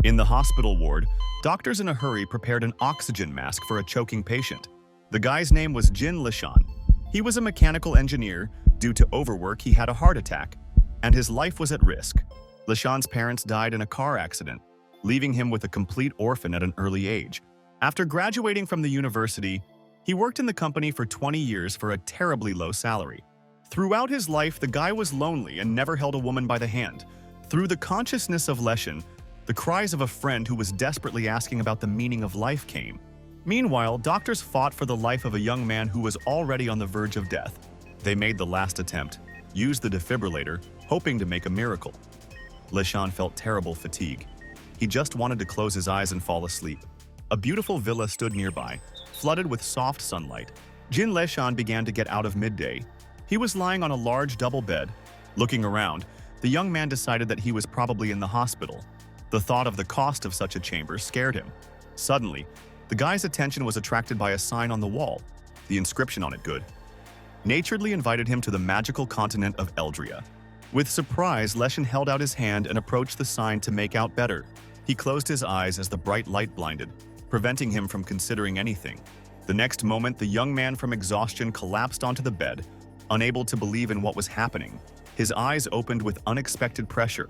In the hospital ward, doctors in a hurry prepared an oxygen mask for a choking patient. The guy's name was Jin Lishan. He was a mechanical engineer. Due to overwork, he had a heart attack, and his life was at risk. Lishan's parents died in a car accident, leaving him with a complete orphan at an early age. After graduating from the university, he worked in the company for 20 years for a terribly low salary. Throughout his life, the guy was lonely and never held a woman by the hand. Through the consciousness of Leshan, the cries of a friend who was desperately asking about the meaning of life came. Meanwhile, doctors fought for the life of a young man who was already on the verge of death. They made the last attempt, used the defibrillator, hoping to make a miracle. Lishan felt terrible fatigue. He just wanted to close his eyes and fall asleep. A beautiful villa stood nearby, flooded with soft sunlight. Jin Lishan began to get out of midday. He was lying on a large double bed. Looking around, the young man decided that he was probably in the hospital. The thought of the cost of such a chamber scared him. Suddenly, the guy's attention was attracted by a sign on the wall. The inscription on it good. Naturally invited him to the magical continent of Eldria. With surprise, Leshan held out his hand and approached the sign to make out better. He closed his eyes as the bright light blinded, preventing him from considering anything. The next moment, the young man from exhaustion collapsed onto the bed, unable to believe in what was happening. His eyes opened with unexpected pressure.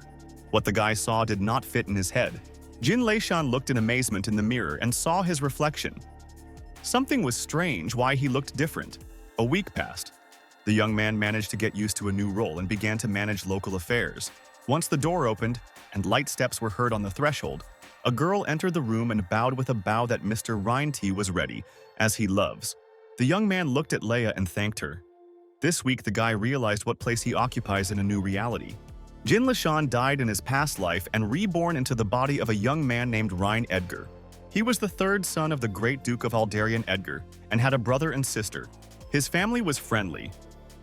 What the guy saw did not fit in his head. Jin Lishan looked in amazement in the mirror and saw his reflection. Something was strange why he looked different. A week passed. The young man managed to get used to a new role and began to manage local affairs. Once the door opened and light steps were heard on the threshold, a girl entered the room and bowed with a bow that Mr. Reinty was ready, as he loves. The young man looked at Leia and thanked her. This week, the guy realized what place he occupies in a new reality. Jin Lishan died in his past life and reborn into the body of a young man named Rein Edgar. He was the third son of the great Duke of Aldarian Edgar and had a brother and sister. His family was friendly.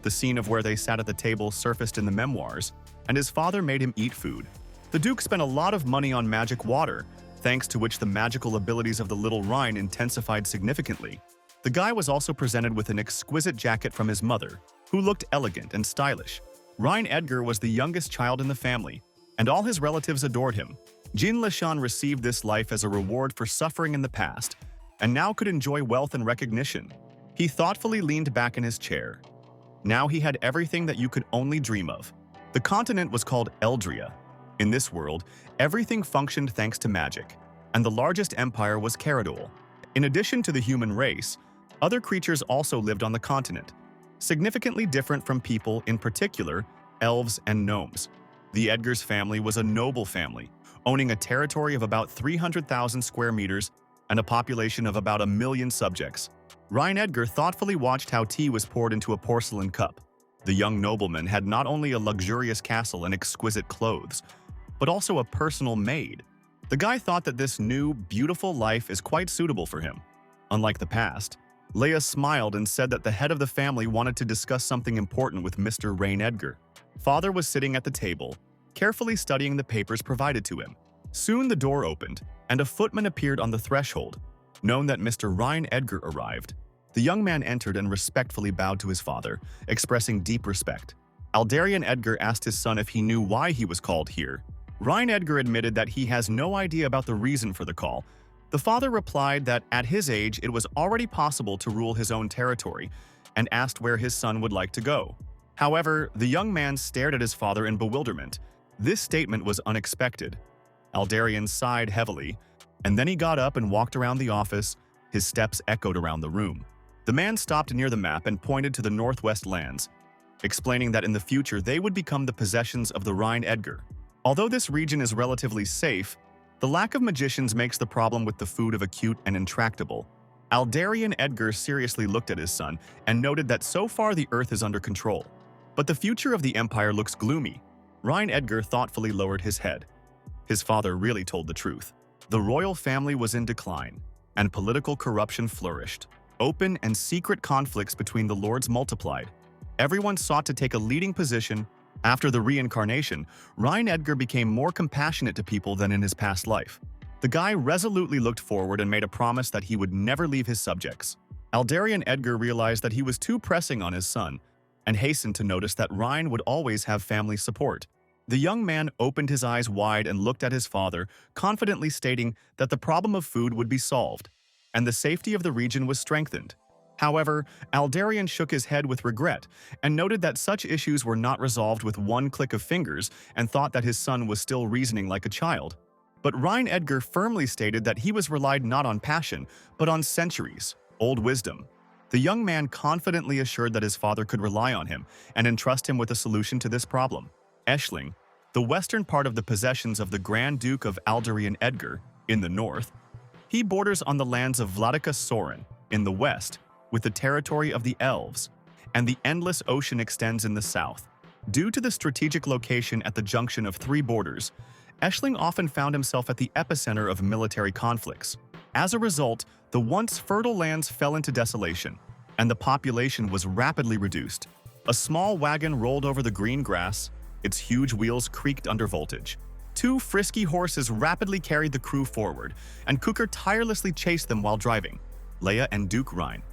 The scene of where they sat at the table surfaced in the memoirs, and his father made him eat food. The Duke spent a lot of money on magic water, thanks to which the magical abilities of the little Rein intensified significantly. The guy was also presented with an exquisite jacket from his mother, who looked elegant and stylish. Rein Edgar was the youngest child in the family, and all his relatives adored him. Jin Lishan received this life as a reward for suffering in the past, and now could enjoy wealth and recognition. He thoughtfully leaned back in his chair. Now he had everything that you could only dream of. The continent was called Eldria. In this world, everything functioned thanks to magic, and the largest empire was Caradol. In addition to the human race, other creatures also lived on the continent, significantly different from people, in particular, elves and gnomes. The Edgar's family was a noble family, owning a territory of about 300,000 square meters and a population of about 1 million subjects. Rein Edgar thoughtfully watched how tea was poured into a porcelain cup. The young nobleman had not only a luxurious castle and exquisite clothes, but also a personal maid. The guy thought that this new, beautiful life is quite suitable for him. Unlike the past, Leia smiled and said that the head of the family wanted to discuss something important with Mr. Rein Edgar. Father was sitting at the table, carefully studying the papers provided to him. Soon the door opened, and a footman appeared on the threshold. Known that Mr. Rein Edgar arrived, the young man entered and respectfully bowed to his father, expressing deep respect. Aldarian Edgar asked his son if he knew why he was called here. Rein Edgar admitted that he has no idea about the reason for the call. The father replied that at his age it was already possible to rule his own territory, and asked where his son would like to go. However, the young man stared at his father in bewilderment. This statement was unexpected. Aldarian sighed heavily, and then he got up and walked around the office. His steps echoed around the room. The man stopped near the map and pointed to the northwest lands, explaining that in the future they would become the possessions of the Rein Edgar. Although this region is relatively safe, the lack of magicians makes the problem with the food of acute and intractable. Aldarian Edgar seriously looked at his son and noted that so far the earth is under control. But the future of the empire looks gloomy. Rein Edgar thoughtfully lowered his head. His father really told the truth. The royal family was in decline, and political corruption flourished. Open and secret conflicts between the lords multiplied. Everyone sought to take a leading position. After the reincarnation, Rein Edgar became more compassionate to people than in his past life. The guy resolutely looked forward and made a promise that he would never leave his subjects. Aldarian Edgar realized that he was too pressing on his son, and hastened to notice that Rein would always have family support. The young man opened his eyes wide and looked at his father, confidently stating that the problem of food would be solved, and the safety of the region was strengthened. However, Aldarian shook his head with regret and noted that such issues were not resolved with one click of fingers and thought that his son was still reasoning like a child. But Ryan Edgar firmly stated that he was relied not on passion, but on centuries, old wisdom. The young man confidently assured that his father could rely on him and entrust him with a solution to this problem. Ashling, the western part of the possessions of the Grand Duke of Aldarian Edgar, in the north. He borders on the lands of Vladika Sorin, in the west, with the territory of the Elves, and the endless ocean extends in the south. Due to the strategic location at the junction of three borders, Ashling often found himself at the epicenter of military conflicts. As a result, the once fertile lands fell into desolation, and the population was rapidly reduced. A small wagon rolled over the green grass, its huge wheels creaked under voltage. Two frisky horses rapidly carried the crew forward, and Cooker tirelessly chased them while driving. Leia and Duke Rhine.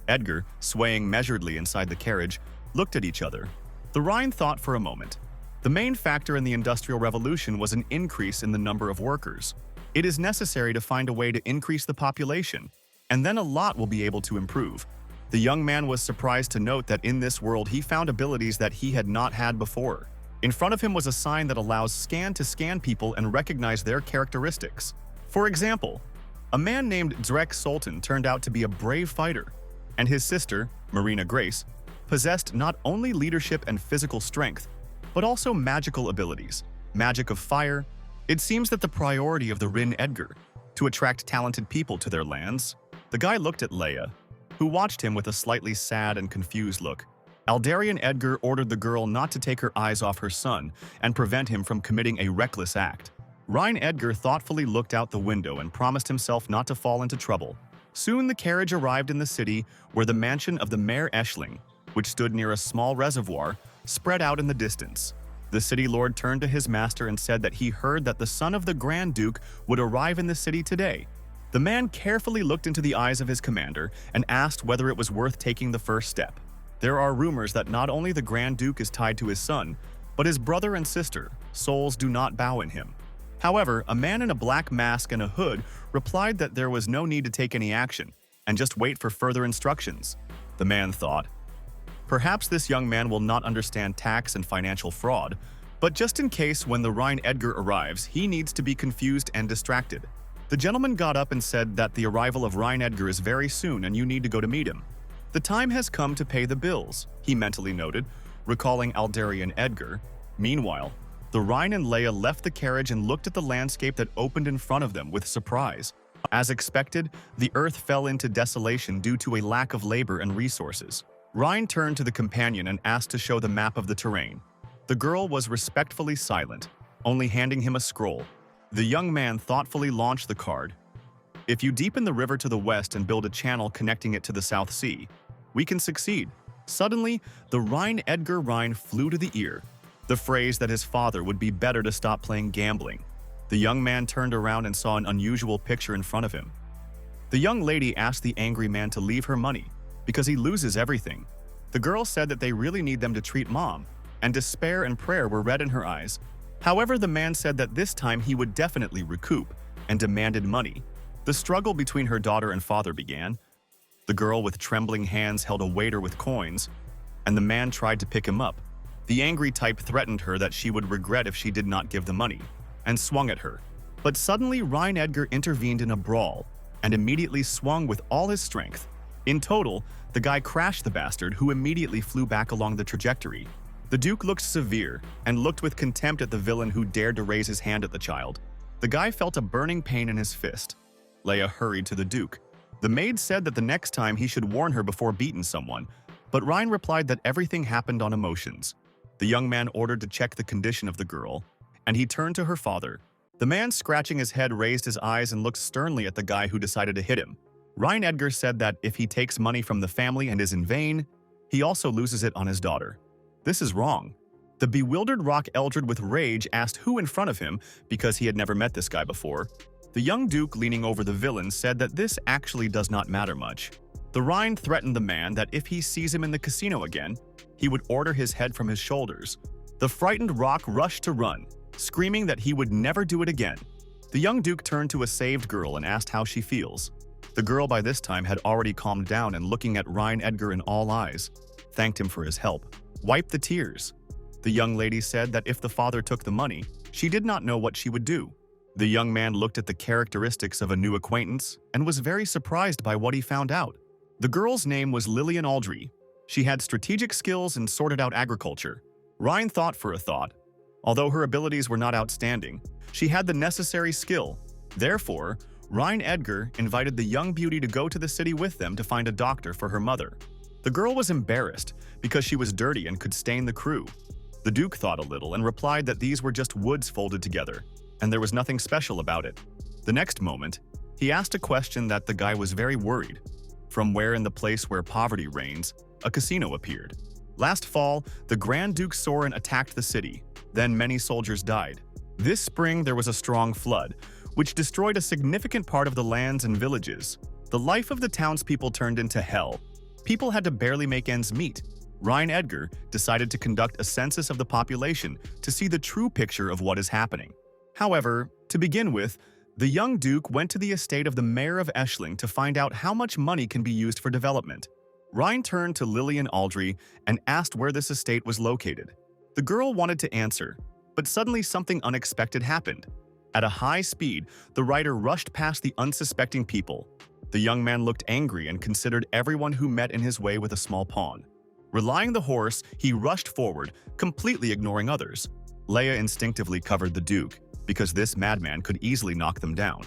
Edgar, swaying measuredly inside the carriage, looked at each other. The Rhine thought for a moment. The main factor in the Industrial Revolution was an increase in the number of workers. It is necessary to find a way to increase the population, and then a lot will be able to improve. The young man was surprised to note that in this world he found abilities that he had not had before. In front of him was a sign that allows scan to scan people and recognize their characteristics. For example, a man named Drek Sultan turned out to be a brave fighter, and his sister, Marina Grace, possessed not only leadership and physical strength, but also magical abilities, magic of fire. It seems that the priority of the Rin Edgar, to attract talented people to their lands. The guy looked at Leia, who watched him with a slightly sad and confused look. Aldarian Edgar ordered the girl not to take her eyes off her son and prevent him from committing a reckless act. Ryan Edgar thoughtfully looked out the window and promised himself not to fall into trouble. Soon the carriage arrived in the city where the mansion of the Mayor Ashling, which stood near a small reservoir, spread out in the distance. The city lord turned to his master and said that he heard that the son of the Grand Duke would arrive in the city today. The man carefully looked into the eyes of his commander and asked whether it was worth taking the first step. There are rumors that not only the Grand Duke is tied to his son, but his brother and sister, souls do not bow in him. However, a man in a black mask and a hood replied that there was no need to take any action, and just wait for further instructions. The man thought, perhaps this young man will not understand tax and financial fraud, but just in case when the Rhine Edgar arrives, he needs to be confused and distracted. The gentleman got up and said that the arrival of Rhine Edgar is very soon and you need to go to meet him. The time has come to pay the bills, he mentally noted, recalling Aldarian Edgar. Meanwhile, the Rhine and Leia left the carriage and looked at the landscape that opened in front of them with surprise. As expected, the earth fell into desolation due to a lack of labor and resources. Rhine turned to the companion and asked to show the map of the terrain. The girl was respectfully silent, only handing him a scroll. The young man thoughtfully launched the card. If you deepen the river to the west and build a channel connecting it to the South Sea, we can succeed. Suddenly, the Rhine Edgar Rhine flew to the ear. The phrase that his father would be better to stop playing gambling. The young man turned around and saw an unusual picture in front of him. The young lady asked the angry man to leave her money, because he loses everything. The girl said that they really need them to treat mom, and despair and prayer were read in her eyes. However, the man said that this time he would definitely recoup, and demanded money. The struggle between her daughter and father began. The girl with trembling hands held a waiter with coins, and the man tried to pick him up. The angry type threatened her that she would regret if she did not give the money, and swung at her. But suddenly Ryan Edgar intervened in a brawl, and immediately swung with all his strength. In total, the guy crashed the bastard, who immediately flew back along the trajectory. The Duke looked severe, and looked with contempt at the villain who dared to raise his hand at the child. The guy felt a burning pain in his fist. Leia hurried to the Duke. The maid said that the next time he should warn her before beating someone, but Ryan replied that everything happened on emotions. The young man ordered to check the condition of the girl, and he turned to her father. The man, scratching his head, raised his eyes and looked sternly at the guy who decided to hit him. Ryan Edgar said that if he takes money from the family and is in vain, he also loses it on his daughter. This is wrong. The bewildered Rock Eldred with rage asked who in front of him, because he had never met this guy before. The young Duke, leaning over the villain, said that this actually does not matter much. The Rhine threatened the man that if he sees him in the casino again, he would order his head from his shoulders. The frightened Rock rushed to run, screaming that he would never do it again. The young Duke turned to a saved girl and asked how she feels. The girl by this time had already calmed down and, looking at Ryan Edgar in all eyes, thanked him for his help. Wipe the tears. The young lady said that if the father took the money, she did not know what she would do. The young man looked at the characteristics of a new acquaintance and was very surprised by what he found out. The girl's name was Lillian Aldry. She had strategic skills and sorted out agriculture. Ryan thought for a thought. Although her abilities were not outstanding, she had the necessary skill. Therefore, Ryan Edgar invited the young beauty to go to the city with them to find a doctor for her mother. The girl was embarrassed because she was dirty and could stain the crew. The Duke thought a little and replied that these were just woods folded together, and there was nothing special about it. The next moment, he asked a question that the guy was very worried. From where in the place where poverty reigns, a casino appeared. Last fall, the Grand Duke Soren attacked the city. Then many soldiers died. This spring there was a strong flood, which destroyed a significant part of the lands and villages. The life of the townspeople turned into hell. People had to barely make ends meet. Ryan Edgar decided to conduct a census of the population to see the true picture of what is happening. However, to begin with, the young Duke went to the estate of the mayor of Ashling to find out how much money can be used for development. Ryan turned to Lillian Aldry and asked where this estate was located. The girl wanted to answer, but suddenly something unexpected happened. At a high speed, the rider rushed past the unsuspecting people. The young man looked angry and considered everyone who met in his way with a small pawn. Relying the horse, he rushed forward, completely ignoring others. Leia instinctively covered the Duke, because this madman could easily knock them down.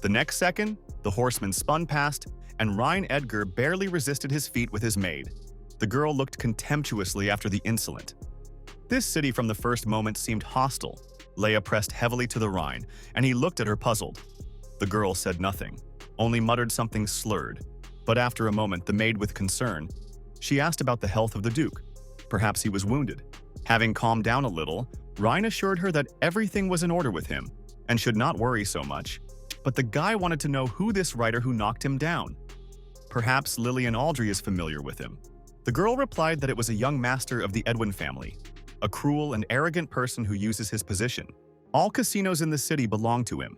The next second, the horseman spun past, and Ryan Edgar barely resisted his feet with his maid. The girl looked contemptuously after the insolent. This city from the first moment seemed hostile. Leia pressed heavily to the Rhine, and he looked at her puzzled. The girl said nothing, only muttered something slurred. But after a moment, the maid with concern, she asked about the health of the Duke. Perhaps he was wounded. Having calmed down a little, Ryan assured her that everything was in order with him, and should not worry so much. But the guy wanted to know who this rider who knocked him down. Perhaps Lillian Aldry is familiar with him. The girl replied that it was a young master of the Edwin family, a cruel and arrogant person who uses his position. All casinos in the city belong to him,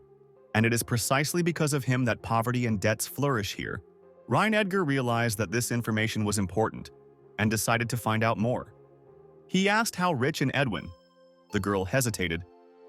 and it is precisely because of him that poverty and debts flourish here. Ryan Edgar realized that this information was important, and decided to find out more. He asked how rich in Edwin. The girl hesitated.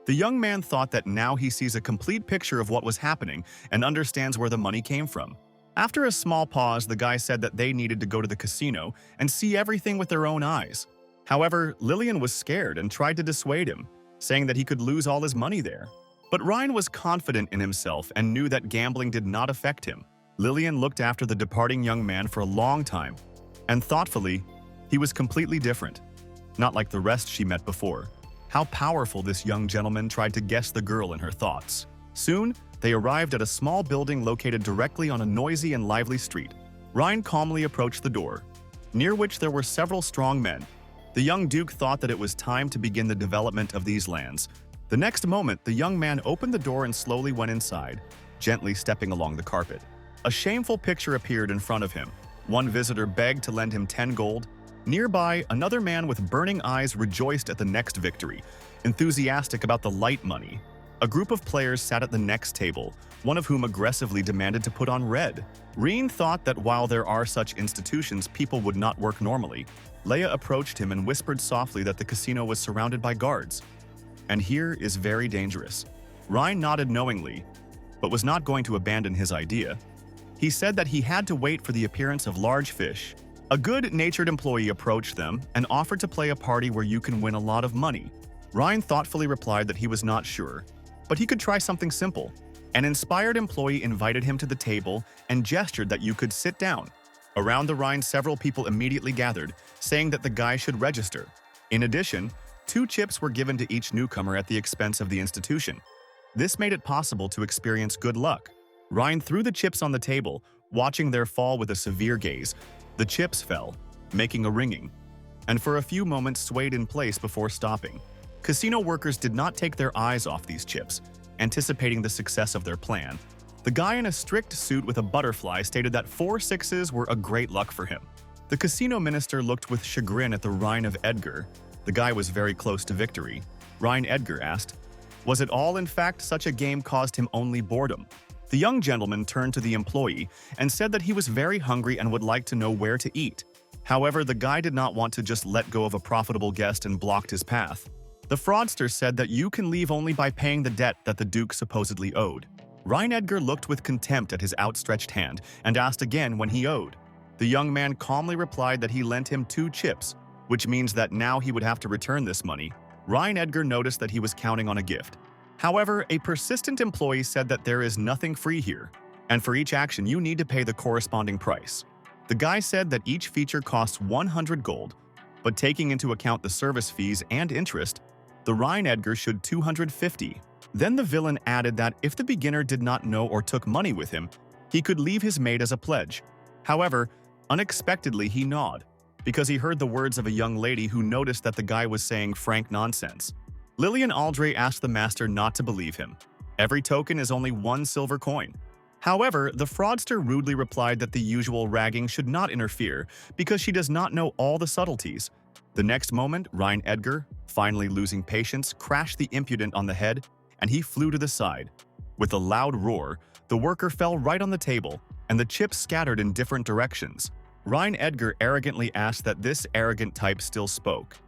The young man thought that now he sees a complete picture of what was happening and understands where the money came from. After a small pause, the guy said that they needed to go to the casino and see everything with their own eyes. However, Lillian was scared and tried to dissuade him, saying that he could lose all his money there. But Ryan was confident in himself and knew that gambling did not affect him. Lillian looked after the departing young man for a long time, and thoughtfully, he was completely different. Not like the rest she met before. How powerful this young gentleman tried to guess the girl in her thoughts. Soon, they arrived at a small building located directly on a noisy and lively street. Ryan calmly approached the door, near which there were several strong men. The young Duke thought that it was time to begin the development of these lands. The next moment, the young man opened the door and slowly went inside, gently stepping along the carpet. A shameful picture appeared in front of him. One visitor begged to lend him 10 gold. Nearby, another man with burning eyes rejoiced at the next victory, enthusiastic about the light money. A group of players sat at the next table, one of whom aggressively demanded to put on red. Rein thought that while there are such institutions, people would not work normally. Leia approached him and whispered softly that the casino was surrounded by guards. And here is very dangerous. Ryan nodded knowingly, but was not going to abandon his idea. He said that he had to wait for the appearance of large fish. A good-natured employee approached them and offered to play a party where you can win a lot of money. Ryan thoughtfully replied that he was not sure, but he could try something simple. An inspired employee invited him to the table and gestured that you could sit down. Around the Rhine, several people immediately gathered, saying that the guy should register. In addition, 2 chips were given to each newcomer at the expense of the institution. This made it possible to experience good luck. Ryan threw the chips on the table, watching their fall with a severe gaze. The chips fell, making a ringing, and for a few moments swayed in place before stopping. Casino workers did not take their eyes off these chips, anticipating the success of their plan. The guy in a strict suit with a butterfly stated that 4 sixes were a great luck for him. The casino minister looked with chagrin at the Rhine of Edgar, The guy was very close to victory. Ryan Edgar asked, "Was it all in fact such a game caused him only boredom?" The young gentleman turned to the employee and said that he was very hungry and would like to know where to eat. However, the guy did not want to just let go of a profitable guest and blocked his path. The fraudster said that you can leave only by paying the debt that the Duke supposedly owed. Ryan Edgar looked with contempt at his outstretched hand and asked again when he owed. The young man calmly replied that he lent him 2 chips, which means that now he would have to return this money. Ryan Edgar noticed that he was counting on a gift. However, a persistent employee said that there is nothing free here, and for each action you need to pay the corresponding price. The guy said that each feature costs 100 gold, but taking into account the service fees and interest, the Ryan Edgar should 250. Then the villain added that if the beginner did not know or took money with him, he could leave his maid as a pledge. However, unexpectedly he gnawed, because he heard the words of a young lady who noticed that the guy was saying frank nonsense. Lillian Aldrey asked the master not to believe him. Every token is only 1 silver coin. However, the fraudster rudely replied that the usual ragging should not interfere because she does not know all the subtleties. The next moment, Ryan Edgar, finally losing patience, crashed the impudent on the head, and he flew to the side. With a loud roar, the worker fell right on the table, and the chips scattered in different directions. Ryan Edgar arrogantly asked that this arrogant type still spoke.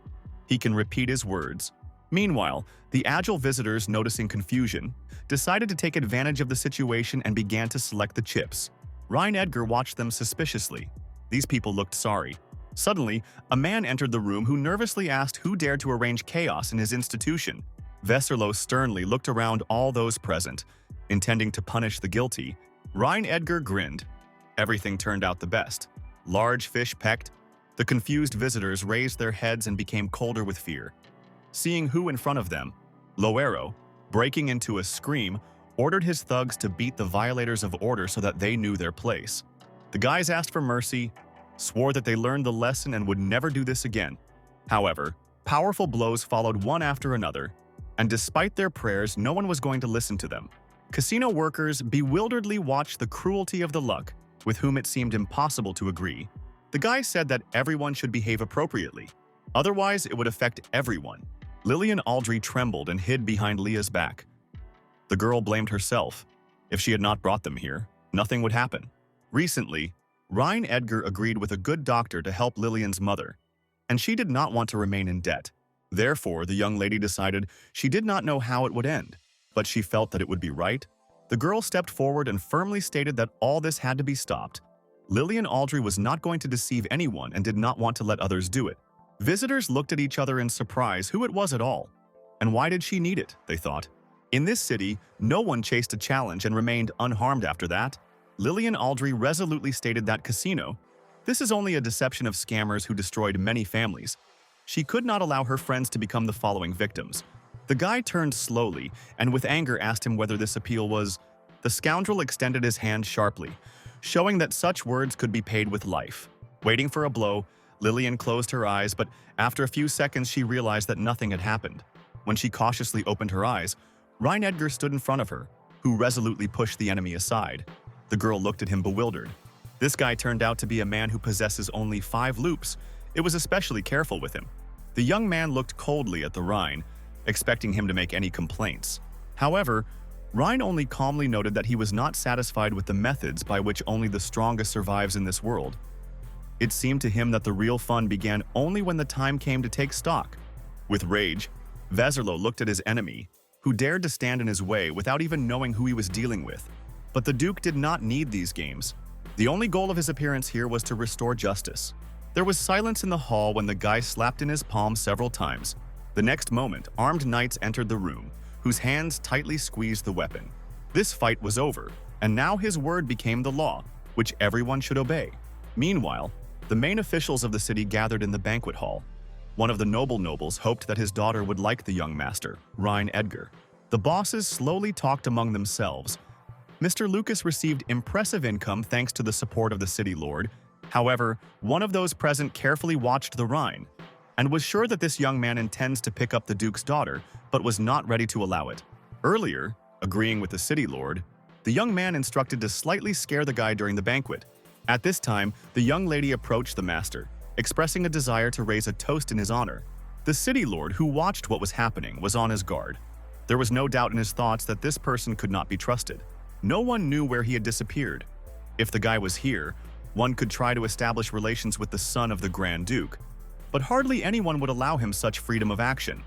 He can repeat his words. Meanwhile, the agile visitors, noticing confusion, decided to take advantage of the situation and began to select the chips. Ryan Edgar watched them suspiciously. These people looked sorry. Suddenly, a man entered the room who nervously asked who dared to arrange chaos in his institution. Veserlo sternly looked around all those present, intending to punish the guilty. Ryan Edgar grinned. Everything turned out the best. Large fish pecked. The confused visitors raised their heads and became colder with fear. Seeing who in front of them, Loero, breaking into a scream, ordered his thugs to beat the violators of order so that they knew their place. The guys asked for mercy, swore that they learned the lesson and would never do this again. However, powerful blows followed one after another, and despite their prayers, no one was going to listen to them. Casino workers bewilderedly watched the cruelty of the luck, with whom it seemed impossible to agree. The guy said that everyone should behave appropriately, otherwise it would affect everyone. Lillian Aldrey trembled and hid behind Leah's back. The girl blamed herself. If she had not brought them here, nothing would happen. Recently, Ryan Edgar agreed with a good doctor to help Lillian's mother, and she did not want to remain in debt. Therefore, the young lady decided she did not know how it would end, but she felt that it would be right. The girl stepped forward and firmly stated that all this had to be stopped. Lillian Aldrey was not going to deceive anyone and did not want to let others do it. Visitors looked at each other in surprise who it was at all. And why did she need it, they thought. In this city, no one chased a challenge and remained unharmed after that. Lillian Aldrey resolutely stated that casino, this is only a deception of scammers who destroyed many families. She could not allow her friends to become the following victims. The guy turned slowly and with anger asked him whether this appeal was. The scoundrel extended his hand sharply, showing that such words could be paid with life. Waiting for a blow, Lillian closed her eyes, but after a few seconds she realized that nothing had happened. When she cautiously opened her eyes, Ryan Edgar stood in front of her, who resolutely pushed the enemy aside. The girl looked at him bewildered. This guy turned out to be a man who possesses only 5 loops. It was especially careful with him. The young man looked coldly at the Rhine, expecting him to make any complaints. However, Ryan only calmly noted that he was not satisfied with the methods by which only the strongest survives in this world. It seemed to him that the real fun began only when the time came to take stock. With rage, Veserlo looked at his enemy, who dared to stand in his way without even knowing who he was dealing with. But the Duke did not need these games. The only goal of his appearance here was to restore justice. There was silence in the hall when the guy slapped in his palm several times. The next moment, armed knights entered the room, whose hands tightly squeezed the weapon. This fight was over, and now his word became the law, which everyone should obey. Meanwhile, the main officials of the city gathered in the banquet hall. One of the nobles hoped that his daughter would like the young master, Ryan Edgar. The bosses slowly talked among themselves. Mr. Lucas received impressive income thanks to the support of the city lord. However, one of those present carefully watched the Rhine and was sure that this young man intends to pick up the Duke's daughter, but was not ready to allow it. Earlier, agreeing with the city lord, the young man instructed to slightly scare the guy during the banquet. At this time, the young lady approached the master, expressing a desire to raise a toast in his honor. The city lord who watched what was happening was on his guard. There was no doubt in his thoughts that this person could not be trusted. No one knew where he had disappeared. If the guy was here, one could try to establish relations with the son of the Grand Duke, but hardly anyone would allow him such freedom of action.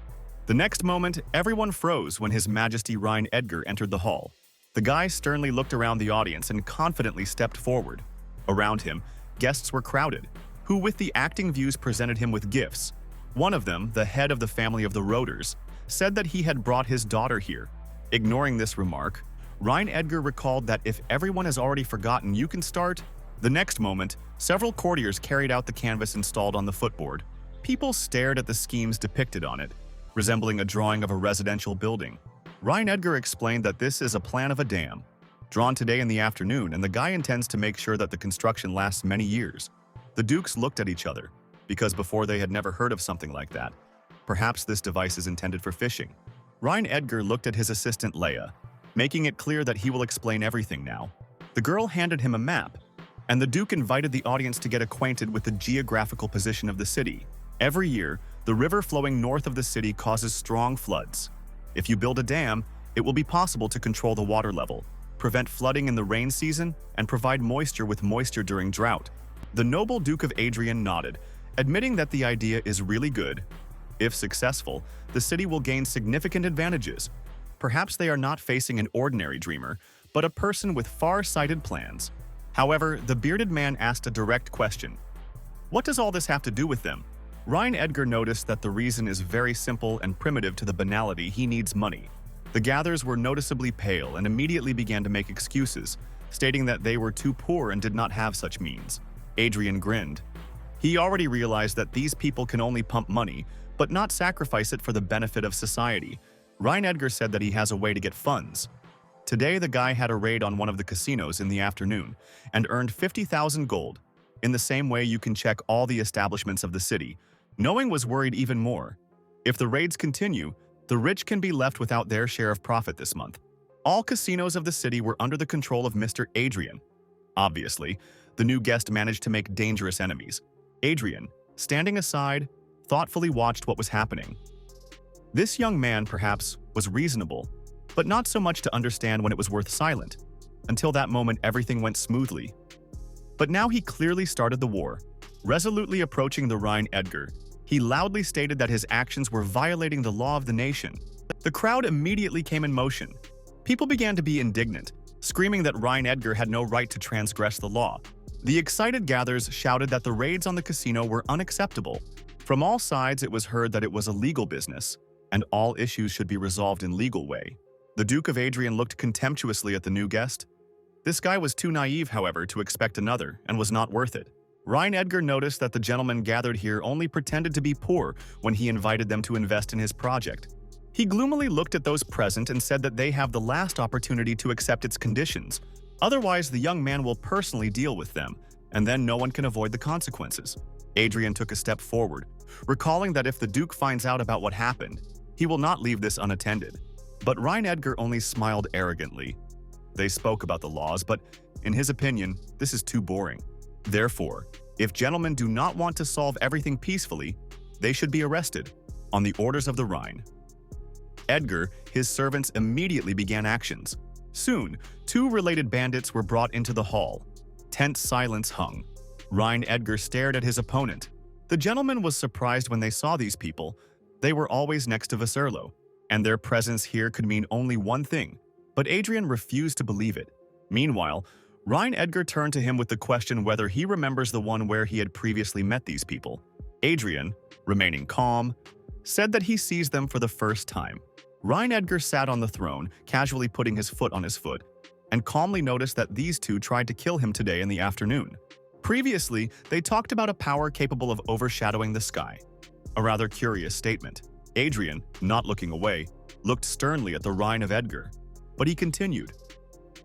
The next moment, everyone froze when His Majesty Rhine Edgar entered the hall. The guy sternly looked around the audience and confidently stepped forward. Around him, guests were crowded, who with the acting views presented him with gifts. One of them, the head of the family of the Roaders, said that he had brought his daughter here. Ignoring this remark, Rhine Edgar recalled that if everyone has already forgotten, you can start. The next moment, several courtiers carried out the canvas installed on the footboard. People stared at the schemes depicted on it, resembling a drawing of a residential building. Rhine Edgar explained that this is a plan of a dam, drawn today in the afternoon, and the guy intends to make sure that the construction lasts many years. The dukes looked at each other, because before they had never heard of something like that. Perhaps this device is intended for fishing. Rhine Edgar looked at his assistant Leia, making it clear that he will explain everything now. The girl handed him a map, and the Duke invited the audience to get acquainted with the geographical position of the city. Every year, the river flowing north of the city causes strong floods. If you build a dam, it will be possible to control the water level, prevent flooding in the rain season, and provide moisture with moisture during drought. The noble Duke of Adrian nodded, admitting that the idea is really good. If successful, the city will gain significant advantages. Perhaps they are not facing an ordinary dreamer, but a person with far-sighted plans. However, the bearded man asked a direct question. What does all this have to do with them? Rhine Edgar noticed that the reason is very simple and primitive to the banality: he needs money. The gatherers were noticeably pale and immediately began to make excuses, stating that they were too poor and did not have such means. Adrian grinned. He already realized that these people can only pump money, but not sacrifice it for the benefit of society. Rhine Edgar said that he has a way to get funds. Today, the guy had a raid on one of the casinos in the afternoon and earned 50,000 gold. In the same way, you can check all the establishments of the city. Knowing was worried even more. If the raids continue, the rich can be left without their share of profit this month. All casinos of the city were under the control of Mr. Adrian. Obviously, the new guest managed to make dangerous enemies. Adrian, standing aside, thoughtfully watched what was happening. This young man, perhaps, was reasonable, but not so much to understand when it was worth silent. Until that moment, everything went smoothly. But now he clearly started the war. Resolutely approaching the Rhine Edgar, he loudly stated that his actions were violating the law of the nation. The crowd immediately came in motion. People began to be indignant, screaming that Rhine Edgar had no right to transgress the law. The excited gatherers shouted that the raids on the casino were unacceptable. From all sides, it was heard that it was a legal business, and all issues should be resolved in legal way. The Duke of Adrian looked contemptuously at the new guest. This guy was too naive, however, to expect another, and was not worth it. Rhine Edgar noticed that the gentlemen gathered here only pretended to be poor when he invited them to invest in his project. He gloomily looked at those present and said that they have the last opportunity to accept its conditions. Otherwise, the young man will personally deal with them, and then no one can avoid the consequences. Adrian took a step forward, recalling that if the Duke finds out about what happened, he will not leave this unattended. But Rhine Edgar only smiled arrogantly. They spoke about the laws, but in his opinion, this is too boring. Therefore, if gentlemen do not want to solve everything peacefully, they should be arrested, on the orders of the Rhine. Edgar, his servants immediately began actions. Soon, two related bandits were brought into the hall. Tense silence hung. Rhine Edgar stared at his opponent. The gentleman was surprised when they saw these people. They were always next to Vaserlo, and their presence here could mean only one thing. But Adrian refused to believe it. Meanwhile, Rhine Edgar turned to him with the question whether he remembers the one where he had previously met these people. Adrian, remaining calm, said that he sees them for the first time. Rhine Edgar sat on the throne, casually putting his foot on his foot, and calmly noticed that these two tried to kill him today in the afternoon. Previously, they talked about a power capable of overshadowing the sky. A rather curious statement. Adrian, not looking away, looked sternly at the Rhine of Edgar. But he continued.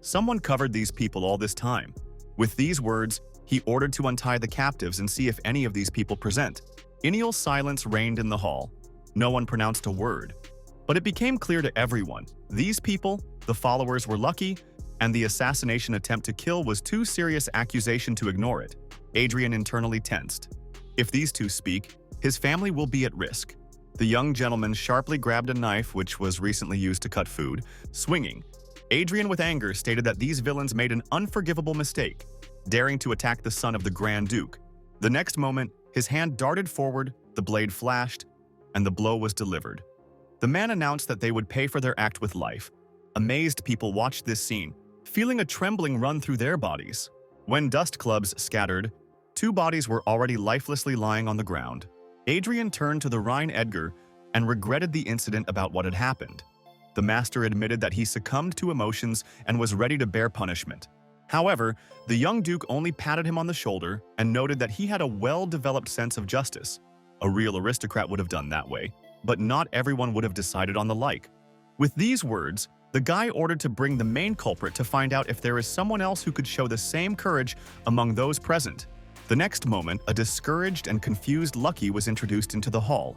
Someone covered these people all this time. With these words, he ordered to untie the captives and see if any of these people present. Ineal silence reigned in the hall. No one pronounced a word. But it became clear to everyone, these people, the followers, were lucky, and the assassination attempt to kill was too serious accusation to ignore it. Adrian internally tensed. If these two speak, his family will be at risk. The young gentleman sharply grabbed a knife which was recently used to cut food, swinging. Adrian, with anger, stated that these villains made an unforgivable mistake, daring to attack the son of the Grand Duke. The next moment, his hand darted forward, the blade flashed, and the blow was delivered. The man announced that they would pay for their act with life. Amazed people watched this scene, feeling a trembling run through their bodies. When dust clubs scattered, 2 bodies were already lifelessly lying on the ground. Adrian turned to the Rhine Edgar and regretted the incident about what had happened. The master admitted that he succumbed to emotions and was ready to bear punishment. However, the young duke only patted him on the shoulder and noted that he had a well-developed sense of justice. A real aristocrat would have done that way, but not everyone would have decided on the like. With these words, the guy ordered to bring the main culprit to find out if there is someone else who could show the same courage among those present. The next moment, a discouraged and confused Lucky was introduced into the hall.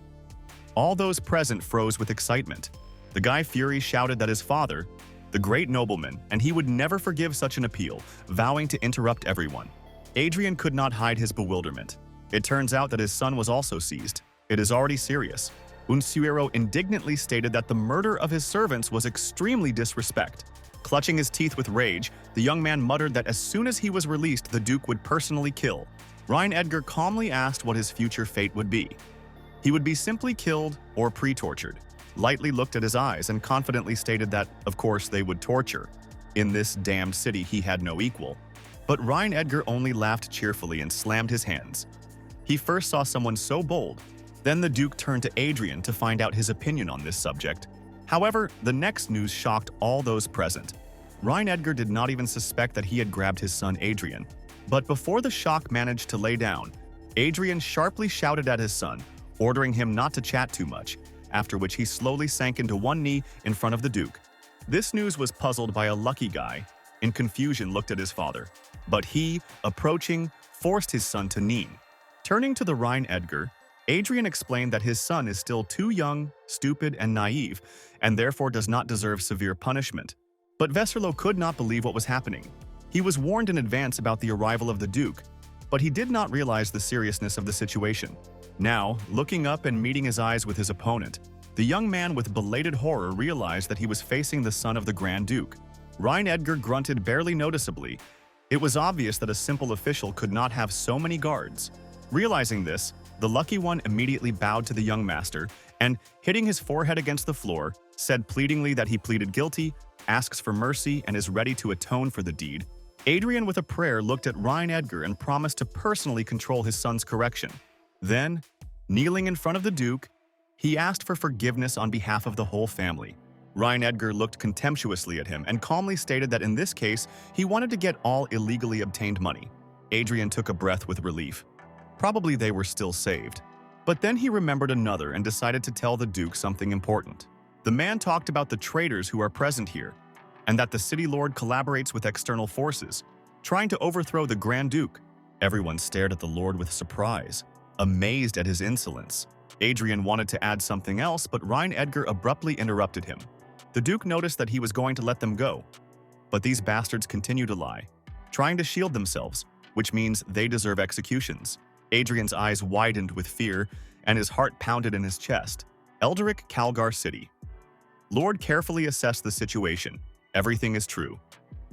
All those present froze with excitement. The guy Fury shouted that his father, the great nobleman, and he would never forgive such an appeal, vowing to interrupt everyone. Adrian could not hide his bewilderment. It turns out that his son was also seized. It is already serious. Unsuero indignantly stated that the murder of his servants was extremely disrespect. Clutching his teeth with rage, the young man muttered that as soon as he was released, the Duke would personally kill. Rhine Edgar calmly asked what his future fate would be. He would be simply killed or pre-tortured. Lightly looked at his eyes and confidently stated that, of course, they would torture. In this damned city, he had no equal. But Rhine Edgar only laughed cheerfully and slammed his hands. He first saw someone so bold. Then the Duke turned to Adrian to find out his opinion on this subject. However, the next news shocked all those present. Rhine Edgar did not even suspect that he had grabbed his son Adrian. But before the shock managed to lay down, Adrian sharply shouted at his son, ordering him not to chat too much, after which he slowly sank into one knee in front of the Duke. This news was puzzled by a Lucky guy, in confusion looked at his father. But he, approaching, forced his son to kneel. Turning to the Rhine Edgar, Adrian explained that his son is still too young, stupid, and naive, and therefore does not deserve severe punishment. But Veserlo could not believe what was happening. He was warned in advance about the arrival of the Duke, but he did not realize the seriousness of the situation. Now, looking up and meeting his eyes with his opponent, the young man with belated horror realized that he was facing the son of the Grand Duke. Rhine Edgar grunted barely noticeably. It was obvious that a simple official could not have so many guards. Realizing this, the Lucky One immediately bowed to the young master and, hitting his forehead against the floor, said pleadingly that he pleaded guilty, asks for mercy, and is ready to atone for the deed. Adrian, with a prayer, looked at Rhine Edgar and promised to personally control his son's correction. Then, kneeling in front of the Duke, he asked for forgiveness on behalf of the whole family. Rhine Edgar looked contemptuously at him and calmly stated that in this case, he wanted to get all illegally obtained money. Adrian took a breath with relief. Probably they were still saved. But then he remembered another and decided to tell the Duke something important. The man talked about the traitors who are present here, and that the city lord collaborates with external forces, trying to overthrow the Grand Duke. Everyone stared at the lord with surprise, amazed at his insolence. Adrian wanted to add something else, but Rhine Edgar abruptly interrupted him. The Duke noticed that he was going to let them go. But these bastards continue to lie, trying to shield themselves, which means they deserve executions. Adrian's eyes widened with fear, and his heart pounded in his chest. Elderic, Calgar City. Lord carefully assessed the situation. Everything is true.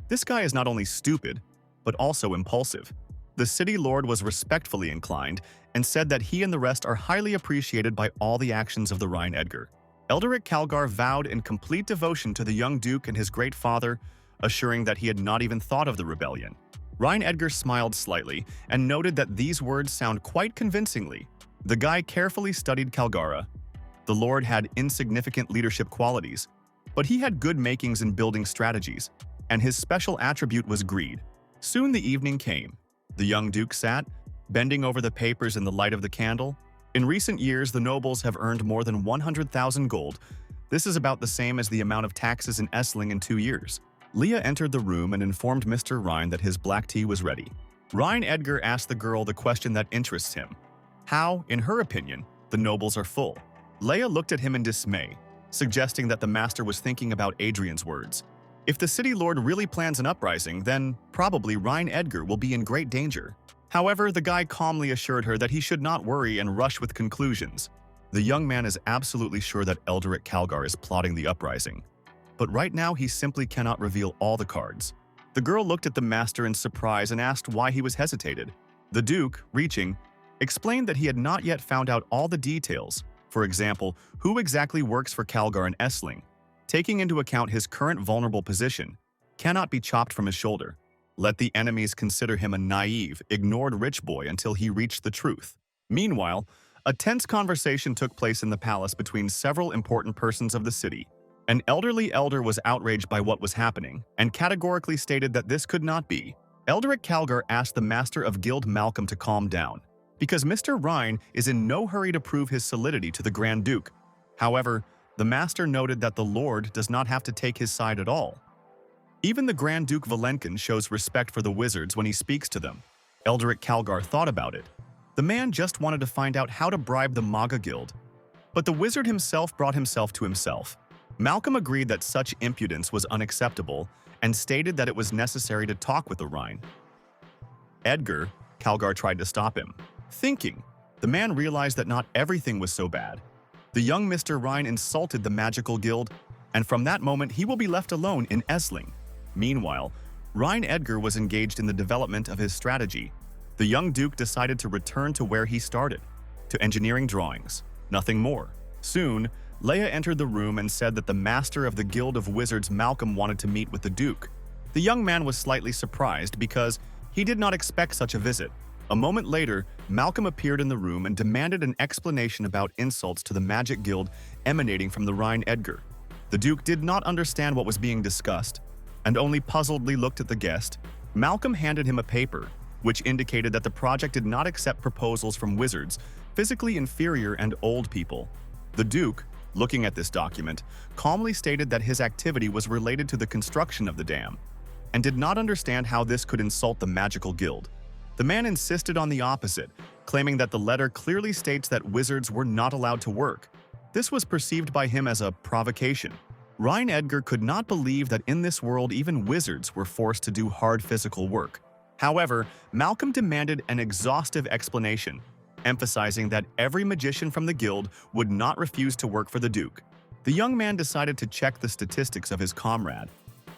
This guy is not only stupid, but also impulsive. The city lord was respectfully inclined and said that he and the rest are highly appreciated by all the actions of the Rhine Edgar. Elderic Calgar vowed in complete devotion to the young duke and his great father, assuring that he had not even thought of the rebellion. Rhine Edgar smiled slightly and noted that these words sound quite convincingly. The guy carefully studied Calgara. The lord had insignificant leadership qualities, but he had good makings in building strategies, and his special attribute was greed. Soon the evening came. The young duke sat, bending over the papers in the light of the candle. In recent years, the nobles have earned more than 100,000 gold. This is about the same as the amount of taxes in Ashling in 2 years. Leah entered the room and informed Mr. Rhine that his black tea was ready. Rhine Edgar asked the girl the question that interests him. How, in her opinion, the nobles are full. Leah looked at him in dismay, suggesting that the master was thinking about Adrian's words. If the city lord really plans an uprising, then probably Rhine Edgar will be in great danger. However, the guy calmly assured her that he should not worry and rush with conclusions. The young man is absolutely sure that Eldrick Calgar is plotting the uprising, but right now he simply cannot reveal all the cards. The girl looked at the master in surprise and asked why he was hesitated. The Duke, reaching, explained that he had not yet found out all the details. For example, who exactly works for Calgar and Ashling, taking into account his current vulnerable position, cannot be chopped from his shoulder. Let the enemies consider him a naive, ignored rich boy until he reached the truth. Meanwhile, a tense conversation took place in the palace between several important persons of the city. An elderly elder was outraged by what was happening and categorically stated that this could not be. Eldrick Calgar asked the Master of Guild Malcolm to calm down, because Mr. Rein is in no hurry to prove his solidity to the Grand Duke. However, the Master noted that the Lord does not have to take his side at all. Even the Grand Duke Valenkin shows respect for the wizards when he speaks to them. Eldrick Calgar thought about it. The man just wanted to find out how to bribe the Maga Guild. But the wizard himself brought himself to himself. Malcolm agreed that such impudence was unacceptable and stated that it was necessary to talk with the Rhine. Edgar, Calgar tried to stop him. Thinking, the man realized that not everything was so bad. The young Mr. Rhine insulted the magical guild, and from that moment he will be left alone in Ashling. Meanwhile, Rhine Edgar was engaged in the development of his strategy. The young duke decided to return to where he started, to engineering drawings, nothing more. Soon, Leia entered the room and said that the master of the Guild of Wizards Malcolm wanted to meet with the Duke. The young man was slightly surprised because he did not expect such a visit. A moment later, Malcolm appeared in the room and demanded an explanation about insults to the Magic Guild emanating from the Rhine Edgar. The Duke did not understand what was being discussed and only puzzledly looked at the guest. Malcolm handed him a paper, which indicated that the project did not accept proposals from wizards, physically inferior and old people. The Duke, looking at this document, calmly stated that his activity was related to the construction of the dam, and did not understand how this could insult the Magical Guild. The man insisted on the opposite, claiming that the letter clearly states that wizards were not allowed to work. This was perceived by him as a provocation. Rhine Edgar could not believe that in this world even wizards were forced to do hard physical work. However, Malcolm demanded an exhaustive explanation, emphasizing that every magician from the guild would not refuse to work for the Duke. The young man decided to check the statistics of his comrade.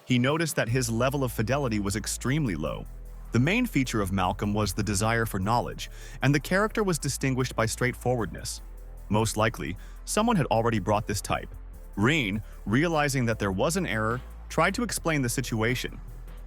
He noticed that his level of fidelity was extremely low. The main feature of Malcolm was the desire for knowledge, and the character was distinguished by straightforwardness. Most likely, someone had already brought this type. Rein, realizing that there was an error, tried to explain the situation.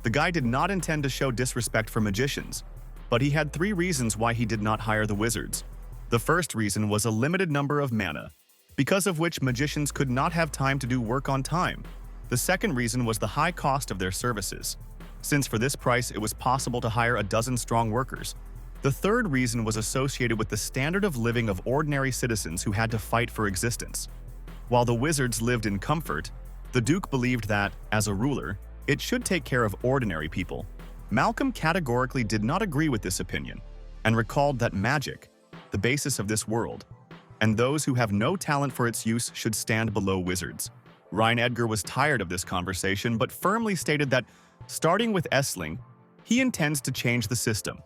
The guy did not intend to show disrespect for magicians, but he had 3 reasons why he did not hire the wizards. The first reason was a limited number of mana, because of which magicians could not have time to do work on time. The second reason was the high cost of their services, since for this price it was possible to hire a dozen strong workers. The third reason was associated with the standard of living of ordinary citizens who had to fight for existence. While the wizards lived in comfort, the Duke believed that, as a ruler, it should take care of ordinary people. Malcolm categorically did not agree with this opinion, and recalled that magic, the basis of this world, and those who have no talent for its use should stand below wizards. Rhine Edgar was tired of this conversation but firmly stated that, starting with Ashling, he intends to change the system.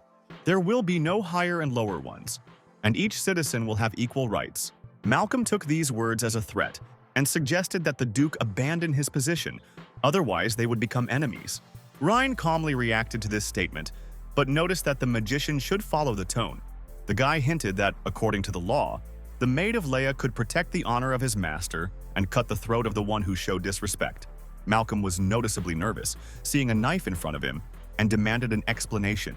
There will be no higher and lower ones, and each citizen will have equal rights. Malcolm took these words as a threat and suggested that the Duke abandon his position, otherwise they would become enemies. Rhine calmly reacted to this statement, but noticed that the magician should follow the tone. The guy hinted that, according to the law, the maid of Leia could protect the honor of his master and cut the throat of the one who showed disrespect. Malcolm was noticeably nervous, seeing a knife in front of him, and demanded an explanation.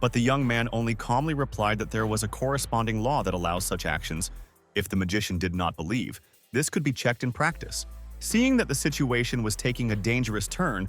But the young man only calmly replied that there was a corresponding law that allows such actions. If the magician did not believe, this could be checked in practice. Seeing that the situation was taking a dangerous turn,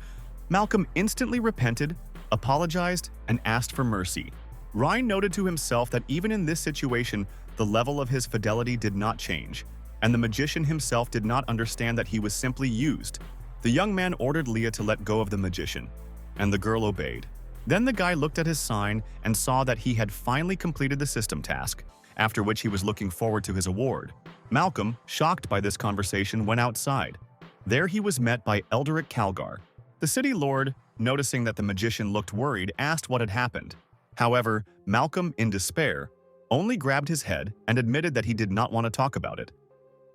Malcolm instantly repented, apologized, and asked for mercy. Rhine noted to himself that even in this situation, the level of his fidelity did not change, and the magician himself did not understand that he was simply used. The young man ordered Leah to let go of the magician, and the girl obeyed. Then the guy looked at his sign and saw that he had finally completed the system task, after which he was looking forward to his award. Malcolm, shocked by this conversation, went outside. There he was met by Eldrick Calgar. The city lord, noticing that the magician looked worried, asked what had happened. However, Malcolm, in despair, only grabbed his head and admitted that he did not want to talk about it.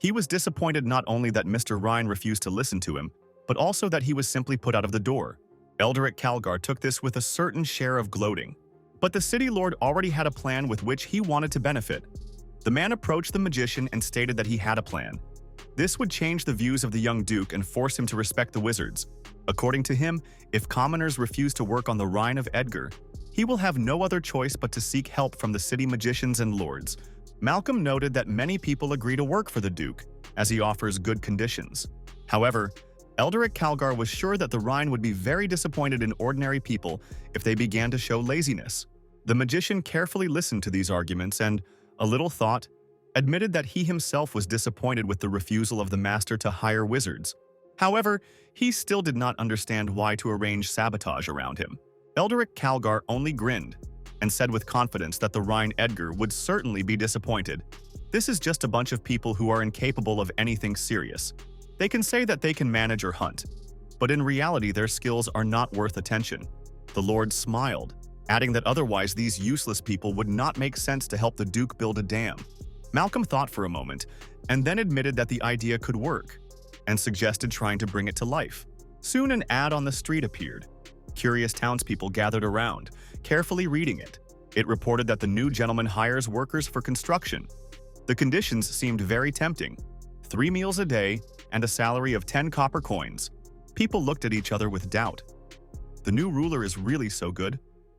He was disappointed not only that Mr. Rein refused to listen to him, but also that he was simply put out of the door. Eldrick Calgar took this with a certain share of gloating. But the city lord already had a plan with which he wanted to benefit. The man approached the magician and stated that he had a plan. This would change the views of the young duke and force him to respect the wizards. According to him, if commoners refuse to work on the Rhine of Edgar, he will have no other choice but to seek help from the city magicians and lords. Malcolm noted that many people agree to work for the duke, as he offers good conditions. However, Eldrick Calgar was sure that the Rhine would be very disappointed in ordinary people if they began to show laziness. The magician carefully listened to these arguments and, a little thought, admitted that he himself was disappointed with the refusal of the master to hire wizards. However, he still did not understand why to arrange sabotage around him. Eldrick Calgar only grinned and said with confidence that the Rhine Edgar would certainly be disappointed. This is just a bunch of people who are incapable of anything serious. They can say that they can manage or hunt, but in reality their skills are not worth attention. The Lord smiled, adding that otherwise these useless people would not make sense to help the Duke build a dam. Malcolm thought for a moment, and then admitted that the idea could work, and suggested trying to bring it to life. Soon an ad on the street appeared. Curious townspeople gathered around, carefully reading it. It reported that the new gentleman hires workers for construction. The conditions seemed very tempting. 3 meals a day and a salary of 10 copper coins. People looked at each other with doubt. The new ruler is really so good.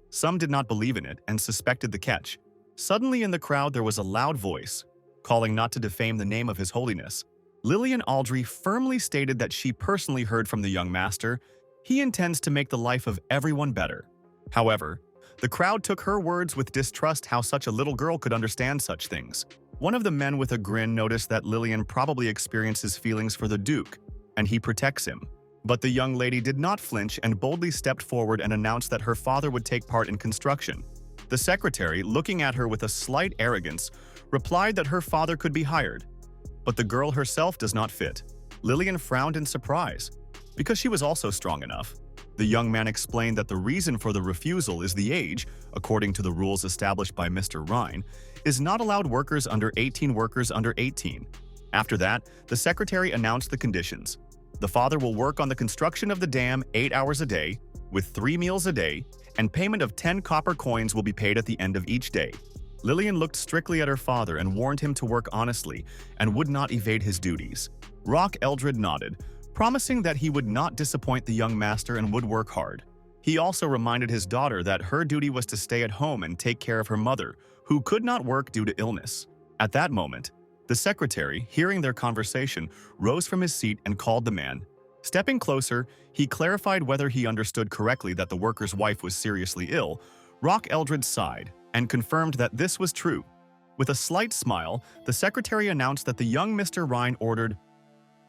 Some did not believe in it and suspected the catch. Suddenly in the crowd there was a loud voice, calling not to defame the name of His Holiness. Lillian Aldry firmly stated that she personally heard from the young master. He intends to make the life of everyone better. However, the crowd took her words with distrust how such a little girl could understand such things. One of the men with a grin noticed that Lillian probably experiences feelings for the Duke, and he protects him. But the young lady did not flinch and boldly stepped forward and announced that her father would take part in construction. The secretary, looking at her with a slight arrogance, replied that her father could be hired. But the girl herself does not fit. Lillian frowned in surprise, because she was also strong enough. The young man explained that the reason for the refusal is the age, according to the rules established by Mr. Rhine, is not allowed workers under 18 workers under 18. After that, the secretary announced the conditions. The father will work on the construction of the dam 8 hours a day, with 3 meals a day, and payment of 10 copper coins will be paid at the end of each day. Lillian looked strictly at her father and warned him to work honestly and would not evade his duties. Rock Eldred nodded, promising that he would not disappoint the young master and would work hard. He also reminded his daughter that her duty was to stay at home and take care of her mother, who could not work due to illness. At that moment, the secretary, hearing their conversation, rose from his seat and called the man. Stepping closer, he clarified whether he understood correctly that the worker's wife was seriously ill. Rock Eldred sighed and confirmed that this was true. With a slight smile, the secretary announced that the young Mr. Rhine ordered,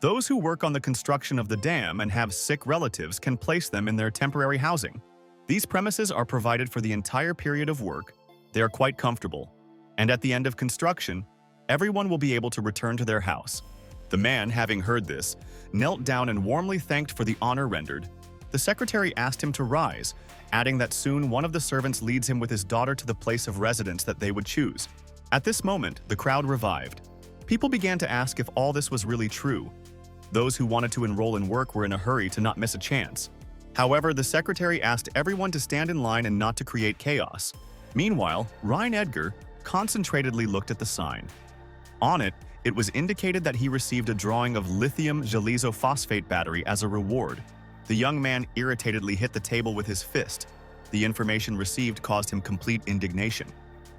"Those who work on the construction of the dam and have sick relatives can place them in their temporary housing. These premises are provided for the entire period of work. They are quite comfortable. And at the end of construction, everyone will be able to return to their house." The man, having heard this, knelt down and warmly thanked for the honor rendered. The secretary asked him to rise, adding that soon one of the servants leads him with his daughter to the place of residence that they would choose. At this moment, the crowd revived. People began to ask if all this was really true. Those who wanted to enroll in work were in a hurry to not miss a chance. However, the secretary asked everyone to stand in line and not to create chaos. Meanwhile, Rhine Edgar concentratedly looked at the sign. On it, it was indicated that he received a drawing of lithium geliesophosphate battery as a reward. The young man irritatedly hit the table with his fist. The information received caused him complete indignation.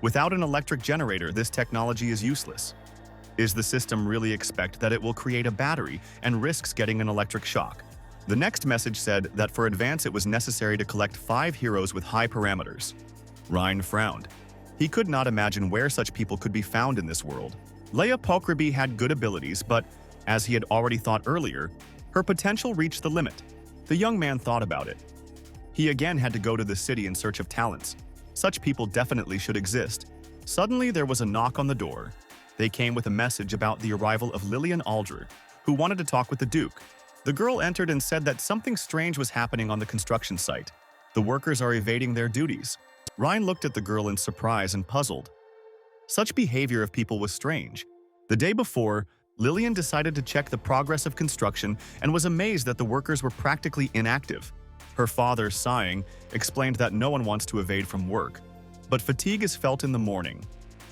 Without an electric generator, this technology is useless. Is the system really expect that it will create a battery and risks getting an electric shock? The next message said that for advance it was necessary to collect 5 heroes with high parameters. Rhine frowned. He could not imagine where such people could be found in this world. Leia Pokraby had good abilities, but, as he had already thought earlier, her potential reached the limit. The young man thought about it. He again had to go to the city in search of talents. Such people definitely should exist. Suddenly there was a knock on the door. They came with a message about the arrival of Lillian Aldred, who wanted to talk with the Duke. The girl entered and said that something strange was happening on the construction site. The workers are evading their duties. Rhine looked at the girl in surprise and puzzled. Such behavior of people was strange. The day before, Lillian decided to check the progress of construction and was amazed that the workers were practically inactive. Her father, sighing, explained that no one wants to evade from work. But fatigue is felt in the morning.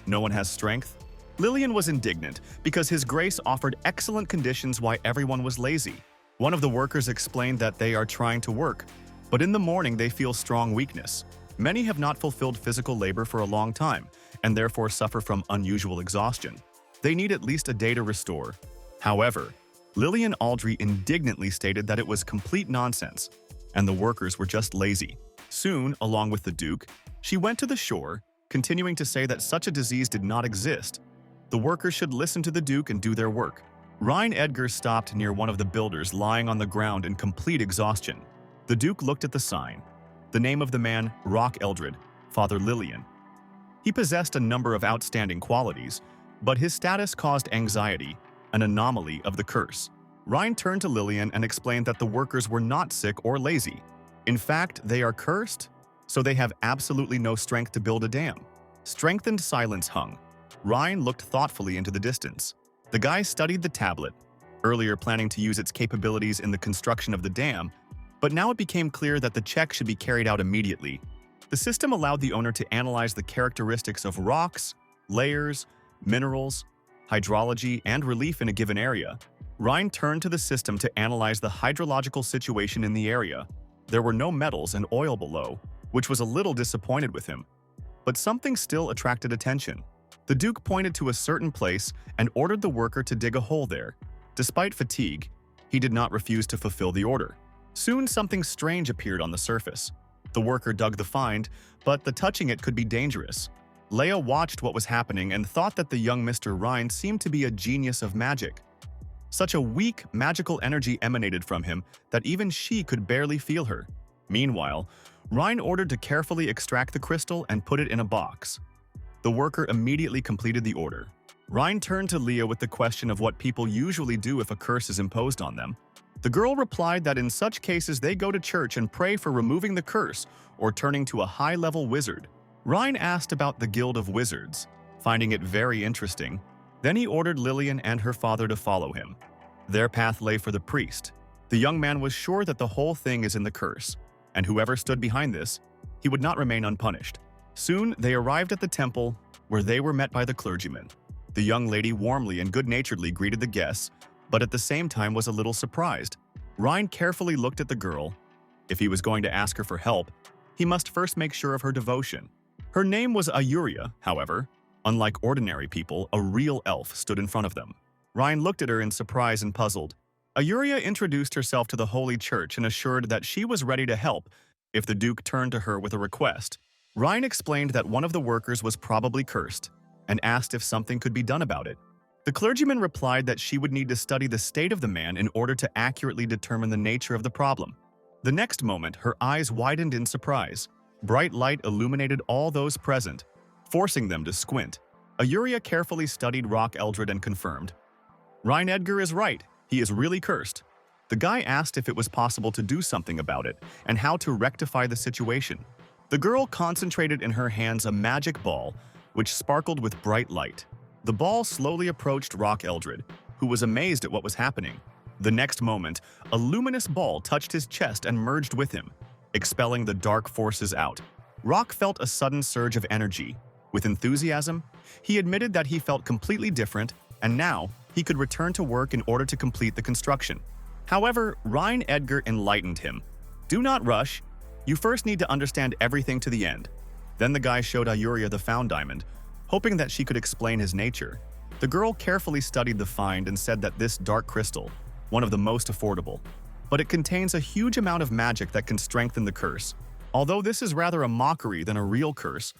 No one has strength? Lillian was indignant because His Grace offered excellent conditions why everyone was lazy. One of the workers explained that they are trying to work, but in the morning they feel strong weakness. Many have not fulfilled physical labor for a long time and therefore suffer from unusual exhaustion. They need at least a day to restore. However, Lillian Aldry indignantly stated that it was complete nonsense, and the workers were just lazy. Soon, along with the Duke, she went to the shore, continuing to say that such a disease did not exist. The workers should listen to the Duke and do their work. Ryan Edgar stopped near one of the builders lying on the ground in complete exhaustion. The Duke looked at the sign. The name of the man, Rock Eldred, Father Lillian. He possessed a number of outstanding qualities, but his status caused anxiety, an anomaly of the curse. Ryan turned to Lillian and explained that the workers were not sick or lazy. In fact, they are cursed, so they have absolutely no strength to build a dam. Strengthened silence hung. Ryan looked thoughtfully into the distance. The guy studied the tablet, earlier planning to use its capabilities in the construction of the dam, but now it became clear that the check should be carried out immediately. The system allowed the owner to analyze the characteristics of rocks, layers, minerals, hydrology, and relief in a given area. Ryan turned to the system to analyze the hydrological situation in the area. There were no metals and oil below, which was a little disappointed with him. But something still attracted attention. The Duke pointed to a certain place and ordered the worker to dig a hole there. Despite fatigue, he did not refuse to fulfill the order. Soon something strange appeared on the surface. The worker dug the find, but the touching it could be dangerous. Leia watched what was happening and thought that the young Mr. Ryan seemed to be a genius of magic. Such a weak, magical energy emanated from him that even she could barely feel her. Meanwhile, Ryan ordered to carefully extract the crystal and put it in a box. The worker immediately completed the order. Ryan turned to Leah with the question of what people usually do if a curse is imposed on them. The girl replied that in such cases they go to church and pray for removing the curse or turning to a high-level wizard. Ryan asked about the Guild of Wizards, finding it very interesting. Then he ordered Lillian and her father to follow him. Their path lay for the priest. The young man was sure that the whole thing is in the curse, and whoever stood behind this, he would not remain unpunished. Soon they arrived at the temple, where they were met by the clergyman. The young lady warmly and good-naturedly greeted the guests, but at the same time was a little surprised. Ryan carefully looked at the girl. If he was going to ask her for help, he must first make sure of her devotion. Her name was Ayuria, however. Unlike ordinary people, a real elf stood in front of them. Ryan looked at her in surprise and puzzled. Ayuria introduced herself to the Holy Church and assured that she was ready to help if the Duke turned to her with a request. Ryan explained that one of the workers was probably cursed and asked if something could be done about it. The clergyman replied that she would need to study the state of the man in order to accurately determine the nature of the problem. The next moment, her eyes widened in surprise. Bright light illuminated all those present, forcing them to squint. Ayuria carefully studied Rock Eldred and confirmed. Ryan Edgar is right. He is really cursed. The guy asked if it was possible to do something about it and how to rectify the situation. The girl concentrated in her hands a magic ball, which sparkled with bright light. The ball slowly approached Rock Eldred, who was amazed at what was happening. The next moment, a luminous ball touched his chest and merged with him, expelling the dark forces out. Rock felt a sudden surge of energy. With enthusiasm, he admitted that he felt completely different, and now he could return to work in order to complete the construction. However, Ryan Edgar enlightened him. Do not rush. You first need to understand everything to the end. Then the guy showed Ayuria the found diamond, hoping that she could explain his nature. The girl carefully studied the find and said that this dark crystal, one of the most affordable, but it contains a huge amount of magic that can strengthen the curse. Although this is rather a mockery than a real curse,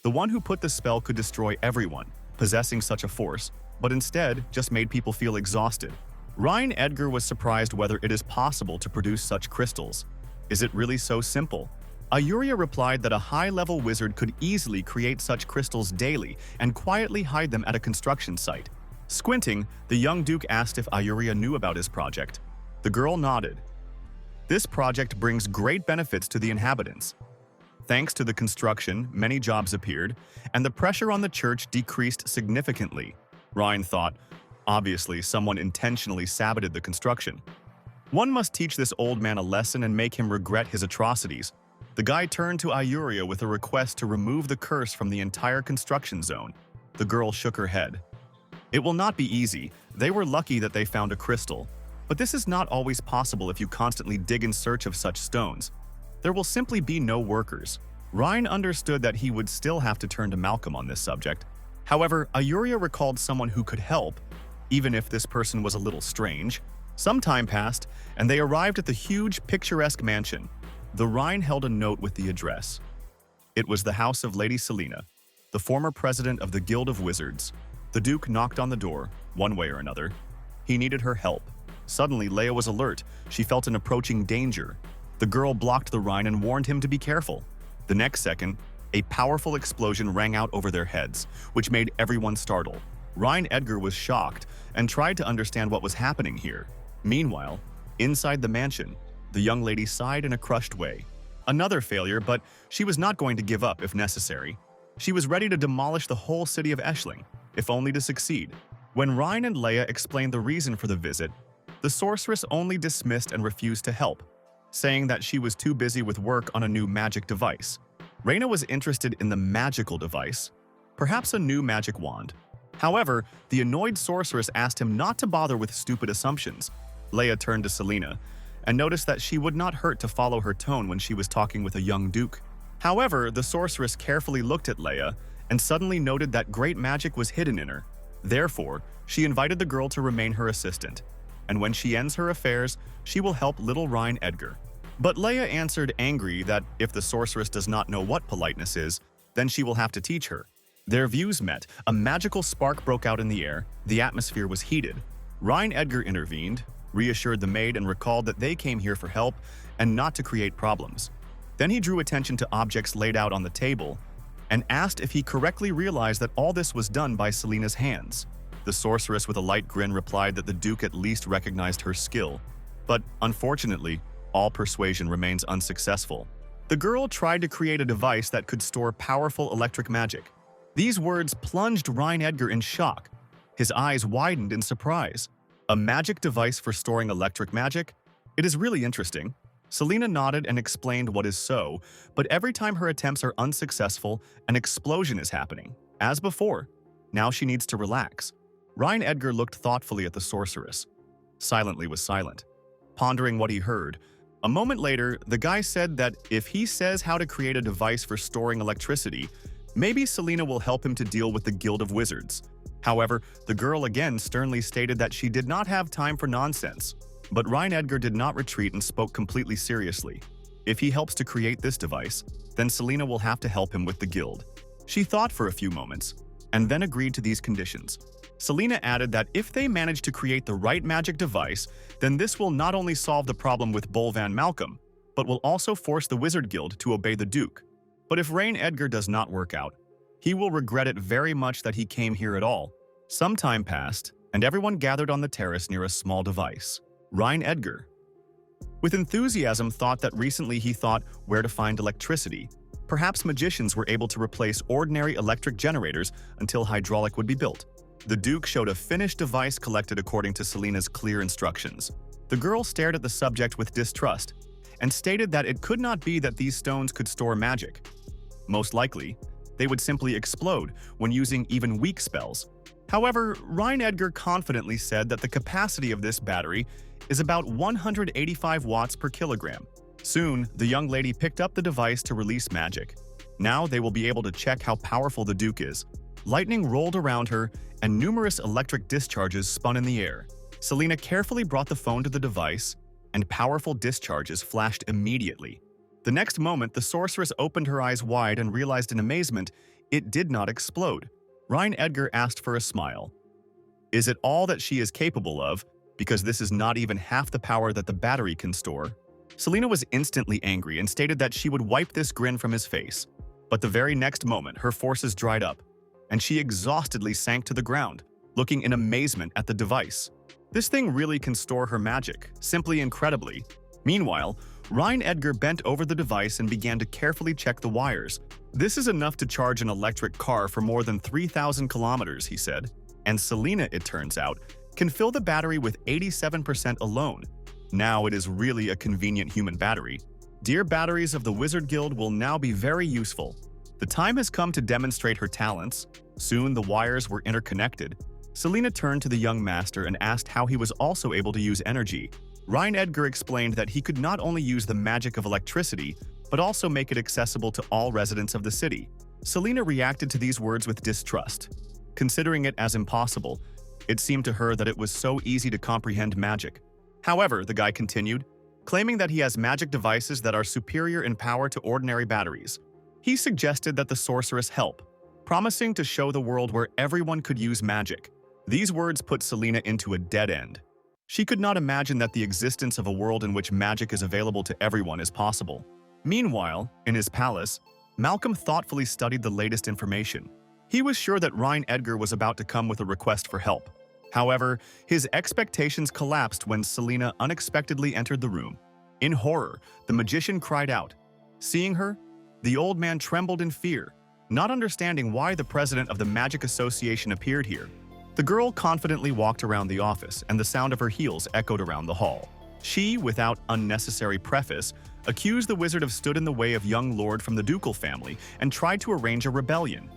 the one who put the spell could destroy everyone possessing such a force, but instead just made people feel exhausted. Ryan Edgar was surprised whether it is possible to produce such crystals. Is it really so simple? Ayuria replied that a high-level wizard could easily create such crystals daily and quietly hide them at a construction site. Squinting, the young Duke asked if Ayuria knew about his project. The girl nodded. This project brings great benefits to the inhabitants. Thanks to the construction, many jobs appeared, and the pressure on the church decreased significantly. Rein thought, obviously, someone intentionally saboted the construction. One must teach this old man a lesson and make him regret his atrocities. The guy turned to Ayuria with a request to remove the curse from the entire construction zone. The girl shook her head. It will not be easy. They were lucky that they found a crystal. But this is not always possible if you constantly dig in search of such stones. There will simply be no workers. Rein understood that he would still have to turn to Malcolm on this subject. However, Ayuria recalled someone who could help, even if this person was a little strange. Some time passed, and they arrived at the huge, picturesque mansion. The Rein held a note with the address. It was the house of Lady Selena, the former president of the Guild of Wizards. The Duke knocked on the door, one way or another. He needed her help. Suddenly, Leia was alert. She felt an approaching danger. The girl blocked the Rein and warned him to be careful. The next second, a powerful explosion rang out over their heads, which made everyone startle. Rein Edgar was shocked and tried to understand what was happening here. Meanwhile, inside the mansion, the young lady sighed in a crushed way. Another failure, but she was not going to give up if necessary. She was ready to demolish the whole city of Ashling, if only to succeed. When Rein and Leia explained the reason for the visit, the sorceress only dismissed and refused to help, saying that she was too busy with work on a new magic device. Reina was interested in the magical device, perhaps a new magic wand. However, the annoyed sorceress asked him not to bother with stupid assumptions. Leia turned to Selena and noticed that she would not hurt to follow her tone when she was talking with a young duke. However, the sorceress carefully looked at Leia and suddenly noted that great magic was hidden in her. Therefore, she invited the girl to remain her assistant, and when she ends her affairs, she will help little Rein Edgar. But Leia answered angry that if the sorceress does not know what politeness is, then she will have to teach her. Their views met. A magical spark broke out in the air. The atmosphere was heated. Rein Edgar intervened, reassured the maid, and recalled that they came here for help and not to create problems. Then he drew attention to objects laid out on the table and asked if he correctly realized that all this was done by Selena's hands. The sorceress with a light grin replied that the Duke at least recognized her skill. But unfortunately, all persuasion remains unsuccessful. The girl tried to create a device that could store powerful electric magic. These words plunged Rein Edgar in shock. His eyes widened in surprise. A magic device for storing electric magic? It is really interesting. Selena nodded and explained what is so, but every time her attempts are unsuccessful, an explosion is happening. As before, now she needs to relax. Rein Edgar looked thoughtfully at the sorceress. Silently was silent, pondering what he heard. A moment later, the guy said that if he says how to create a device for storing electricity, maybe Selena will help him to deal with the Guild of Wizards. However, the girl again sternly stated that she did not have time for nonsense. But Rein Edgar did not retreat and spoke completely seriously. If he helps to create this device, then Selena will have to help him with the guild. She thought for a few moments, and then agreed to these conditions. Selena added that if they manage to create the right magic device, then this will not only solve the problem with Bolvan Malcolm, but will also force the Wizard Guild to obey the Duke. But if Rein Edgar does not work out, he will regret it very much that he came here at all. Some time passed, and everyone gathered on the terrace near a small device. Rein Edgar, with enthusiasm, thought that recently he thought where to find electricity. Perhaps magicians were able to replace ordinary electric generators until hydraulic would be built. The Duke showed a finished device collected according to Selena's clear instructions. The girl stared at the subject with distrust and stated that it could not be that these stones could store magic. Most likely, they would simply explode when using even weak spells. However, Rein Edgar confidently said that the capacity of this battery is about 185 watts per kilogram. Soon, the young lady picked up the device to release magic. Now they will be able to check how powerful the Duke is. Lightning rolled around her, and numerous electric discharges spun in the air. Selena carefully brought the phone to the device, and powerful discharges flashed immediately. The next moment, the sorceress opened her eyes wide and realized in amazement it did not explode. Rein Edgar asked for a smile. Is it all that she is capable of? Because this is not even half the power that the battery can store. Selena was instantly angry and stated that she would wipe this grin from his face. But the very next moment, her forces dried up, and she exhaustedly sank to the ground, looking in amazement at the device. This thing really can store her magic, simply incredibly. Meanwhile, Ryan Edgar bent over the device and began to carefully check the wires. "This is enough to charge an electric car for more than 3,000 kilometers," he said. And Selena, it turns out, can fill the battery with 87% alone. Now it is really a convenient human battery. Dear batteries of the Wizard Guild will now be very useful. The time has come to demonstrate her talents. Soon the wires were interconnected. Selena turned to the young master and asked how he was also able to use energy. Ryan Edgar explained that he could not only use the magic of electricity, but also make it accessible to all residents of the city. Selena reacted to these words with distrust. Considering it as impossible, it seemed to her that it was so easy to comprehend magic. However, the guy continued, claiming that he has magic devices that are superior in power to ordinary batteries. He suggested that the sorceress help, promising to show the world where everyone could use magic. These words put Selena into a dead end. She could not imagine that the existence of a world in which magic is available to everyone is possible. Meanwhile, in his palace, Malcolm thoughtfully studied the latest information. He was sure that Ryan Edgar was about to come with a request for help. However, his expectations collapsed when Selena unexpectedly entered the room. In horror, the magician cried out. Seeing her, the old man trembled in fear, not understanding why the president of the Magic Association appeared here. The girl confidently walked around the office, and the sound of her heels echoed around the hall. She, without unnecessary preface, accused the wizard of stood in the way of young lord from the ducal family and tried to arrange a rebellion.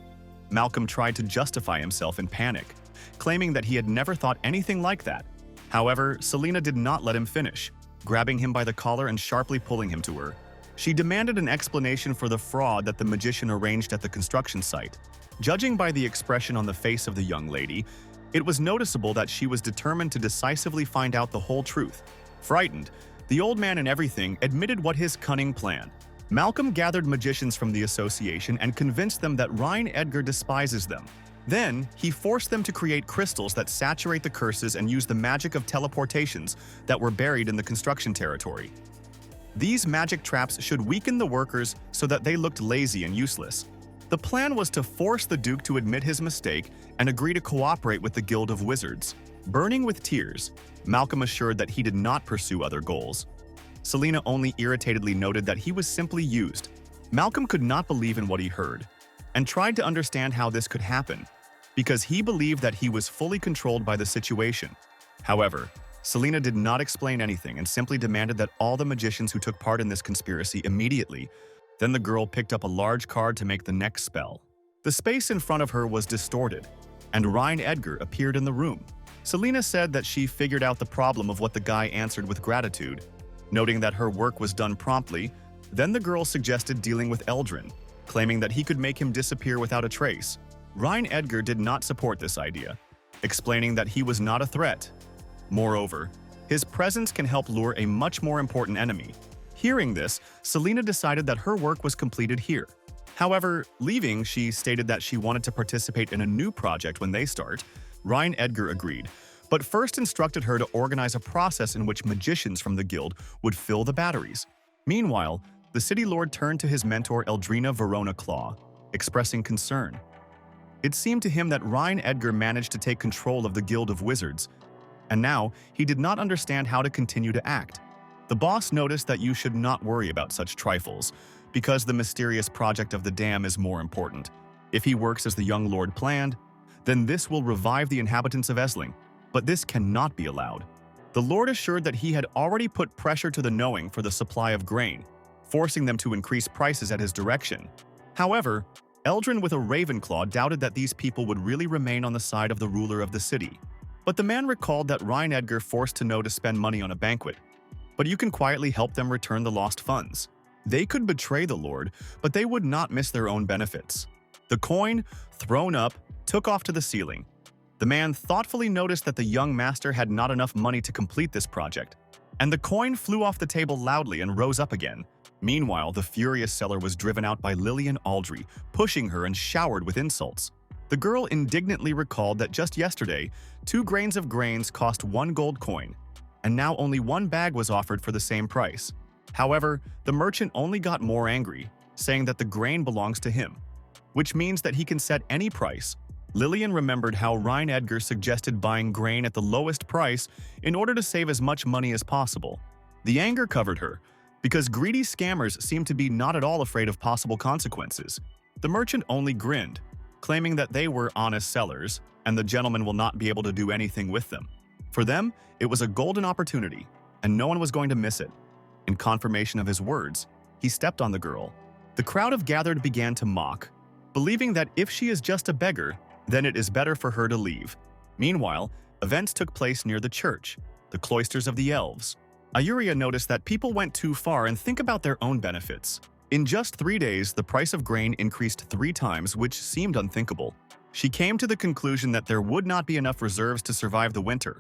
Malcolm tried to justify himself in panic, claiming that he had never thought anything like that. However, Selena did not let him finish, grabbing him by the collar and sharply pulling him to her. She demanded an explanation for the fraud that the magician arranged at the construction site. Judging by the expression on the face of the young lady, it was noticeable that she was determined to decisively find out the whole truth. Frightened, the old man and everything admitted what his cunning plan. Malcolm gathered magicians from the association and convinced them that Ryan Edgar despises them. Then, he forced them to create crystals that saturate the curses and use the magic of teleportations that were buried in the construction territory. These magic traps should weaken the workers so that they looked lazy and useless. The plan was to force the Duke to admit his mistake and agree to cooperate with the Guild of Wizards. Burning with tears, Malcolm assured that he did not pursue other goals. Selena only irritatedly noted that he was simply used. Malcolm could not believe in what he heard, and tried to understand how this could happen, because he believed that he was fully controlled by the situation. However, Selena did not explain anything and simply demanded that all the magicians who took part in this conspiracy immediately. Then the girl picked up a large card to make the next spell. The space in front of her was distorted, and Ryan Edgar appeared in the room. Selena said that she figured out the problem of what the guy answered with gratitude, noting that her work was done promptly. Then the girl suggested dealing with Eldrin, claiming that he could make him disappear without a trace. Ryan Edgar did not support this idea, explaining that he was not a threat. Moreover, his presence can help lure a much more important enemy. Hearing this, Selena decided that her work was completed here. However, leaving, she stated that she wanted to participate in a new project when they start. Ryan Edgar agreed, but first instructed her to organize a process in which magicians from the guild would fill the batteries. Meanwhile, the city lord turned to his mentor Eldrina Verona Claw, expressing concern. It seemed to him that Ryan Edgar managed to take control of the Guild of Wizards, and now he did not understand how to continue to act. The boss noticed that you should not worry about such trifles, because the mysterious project of the dam is more important. If he works as the young lord planned, then this will revive the inhabitants of Ashling, but this cannot be allowed. The lord assured that he had already put pressure to the knowing for the supply of grain, forcing them to increase prices at his direction. However, Eldrin with a Ravenclaw doubted that these people would really remain on the side of the ruler of the city. But the man recalled that Ryan Edgar forced to know to spend money on a banquet, but you can quietly help them return the lost funds. They could betray the lord, but they would not miss their own benefits. The coin, thrown up, took off to the ceiling. The man thoughtfully noticed that the young master had not enough money to complete this project, and the coin flew off the table loudly and rose up again. Meanwhile, the furious seller was driven out by Lillian Aldry, pushing her and showered with insults. The girl indignantly recalled that just yesterday, 2 grains of grains cost 1 gold coin, and now only 1 bag was offered for the same price. However, the merchant only got more angry, saying that the grain belongs to him, which means that he can set any price. Lillian remembered how Ryan Edgar suggested buying grain at the lowest price in order to save as much money as possible. The anger covered her, because greedy scammers seem to be not at all afraid of possible consequences. The merchant only grinned, claiming that they were honest sellers and the gentleman will not be able to do anything with them. For them, it was a golden opportunity, and no one was going to miss it. In confirmation of his words, he stepped on the girl. The crowd of gathered began to mock, believing that if she is just a beggar, then it is better for her to leave. Meanwhile, events took place near the church, the cloisters of the elves. Ayuria noticed that people went too far and think about their own benefits. In just 3 days, the price of grain increased 3 times, which seemed unthinkable. She came to the conclusion that there would not be enough reserves to survive the winter.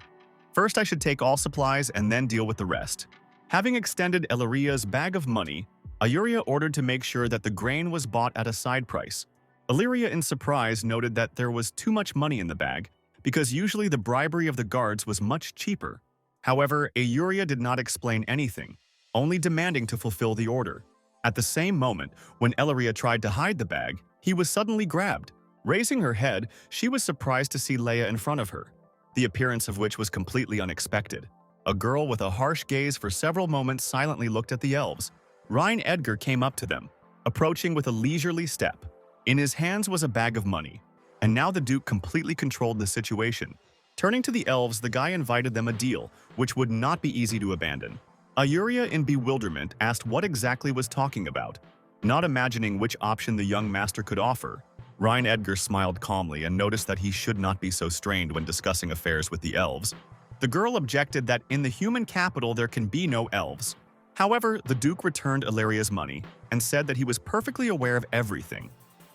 First, I should take all supplies and then deal with the rest. Having extended Illyria's bag of money, Ayuria ordered to make sure that the grain was bought at a side price. Illyria, in surprise, noted that there was too much money in the bag, because usually the bribery of the guards was much cheaper. However, Ayuria did not explain anything, only demanding to fulfill the order. At the same moment, when Illyria tried to hide the bag, he was suddenly grabbed. Raising her head, she was surprised to see Leia in front of her, the appearance of which was completely unexpected. A girl with a harsh gaze for several moments silently looked at the elves. Ryan Edgar came up to them, approaching with a leisurely step. In his hands was a bag of money, and now the Duke completely controlled the situation. Turning to the elves, the guy invited them a deal, which would not be easy to abandon. Ayuria, in bewilderment, asked what exactly was talking about. Not imagining which option the young master could offer, Ryan Edgar smiled calmly and noticed that he should not be so strained when discussing affairs with the elves. The girl objected that in the human capital there can be no elves. However, the Duke returned Illyria's money and said that he was perfectly aware of everything,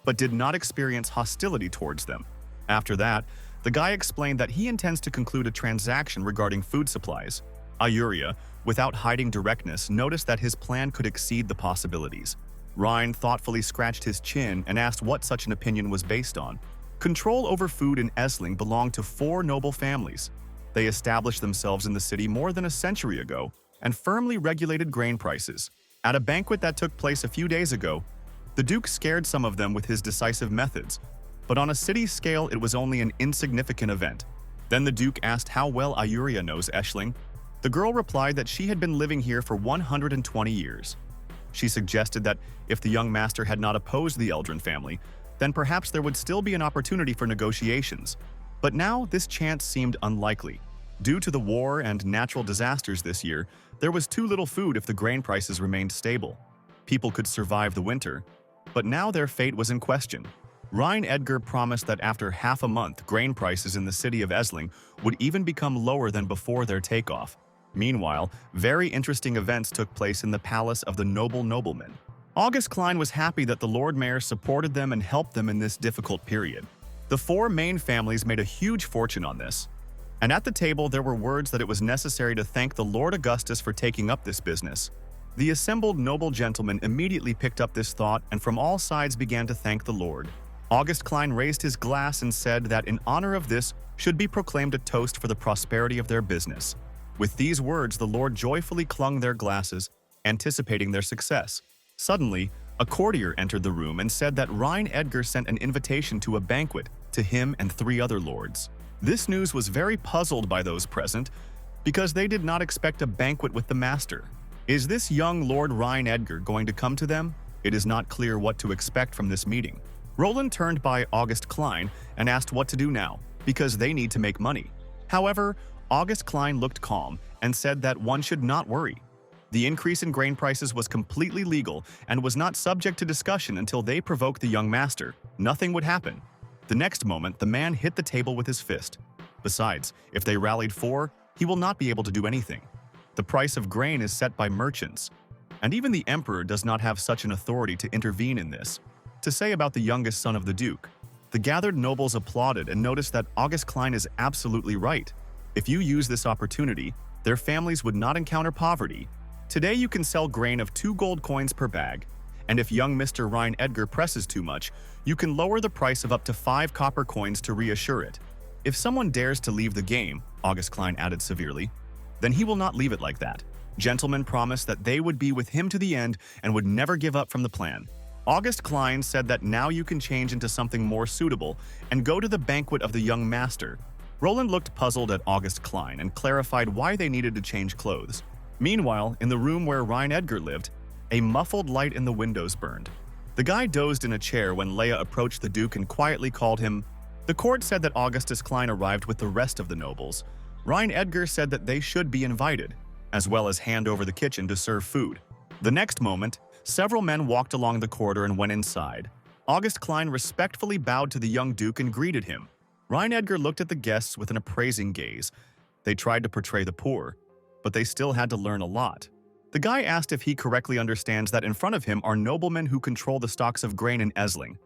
but did not experience hostility towards them. After that, the guy explained that he intends to conclude a transaction regarding food supplies. Ayuria, without hiding directness, noticed that his plan could exceed the possibilities. Ryan thoughtfully scratched his chin and asked what such an opinion was based on. Control over food in Ashling belonged to 4 noble families. They established themselves in the city more than a century ago and firmly regulated grain prices. At a banquet that took place a few days ago, the Duke scared some of them with his decisive methods, but on a city scale it was only an insignificant event. Then the Duke asked how well Ayuria knows Ashling. The girl replied that she had been living here for 120 years. She suggested that if the young master had not opposed the Eldrin family, then perhaps there would still be an opportunity for negotiations. But now this chance seemed unlikely. Due to the war and natural disasters this year, there was too little food if the grain prices remained stable. People could survive the winter, but now their fate was in question. Ryan Edgar promised that after half a month, grain prices in the city of Ashling would even become lower than before their takeoff. Meanwhile, very interesting events took place in the palace of the noble nobleman. August Klein was happy that the Lord Mayor supported them and helped them in this difficult period. The 4 main families made a huge fortune on this. And at the table there were words that it was necessary to thank the Lord Augustus for taking up this business. The assembled noble gentlemen immediately picked up this thought and from all sides began to thank the Lord. August Klein raised his glass and said that in honor of this should be proclaimed a toast for the prosperity of their business. With these words, the Lord joyfully clung their glasses, anticipating their success. Suddenly, a courtier entered the room and said that Ryan Edgar sent an invitation to a banquet to him and 3 other lords. This news was very puzzled by those present, because they did not expect a banquet with the master. Is this young Lord Ryan Edgar going to come to them? It is not clear what to expect from this meeting. Roland turned by August Klein and asked what to do now, because they need to make money. However, August Klein looked calm and said that one should not worry. The increase in grain prices was completely legal and was not subject to discussion until they provoked the young master. Nothing would happen. The next moment, the man hit the table with his fist. Besides, if they rallied 4, he will not be able to do anything. The price of grain is set by merchants, and even the emperor does not have such an authority to intervene in this. To say about the youngest son of the Duke, the gathered nobles applauded and noticed that August Klein is absolutely right. If you use this opportunity, their families would not encounter poverty. Today you can sell grain of 2 gold coins per bag, and if young Mr. Ryan Edgar presses too much, you can lower the price of up to 5 copper coins to reassure it. If someone dares to leave the game, August Klein added severely, then he will not leave it like that. Gentlemen promised that they would be with him to the end and would never give up from the plan. August Klein said that now you can change into something more suitable and go to the banquet of the young master. Roland looked puzzled at August Klein and clarified why they needed to change clothes. Meanwhile, in the room where Edgar lived, a muffled light in the windows burned. The guy dozed in a chair when Leia approached the Duke and quietly called him. The court said that Augustus Klein arrived with the rest of the nobles. Edgar said that they should be invited, as well as hand over the kitchen to serve food. The next moment, several men walked along the corridor and went inside. August Klein respectfully bowed to the young Duke and greeted him. Edgar looked at the guests with an appraising gaze. They tried to portray the poor, but they still had to learn a lot. The guy asked if he correctly understands that in front of him are noblemen who control the stocks of grain in Ashling,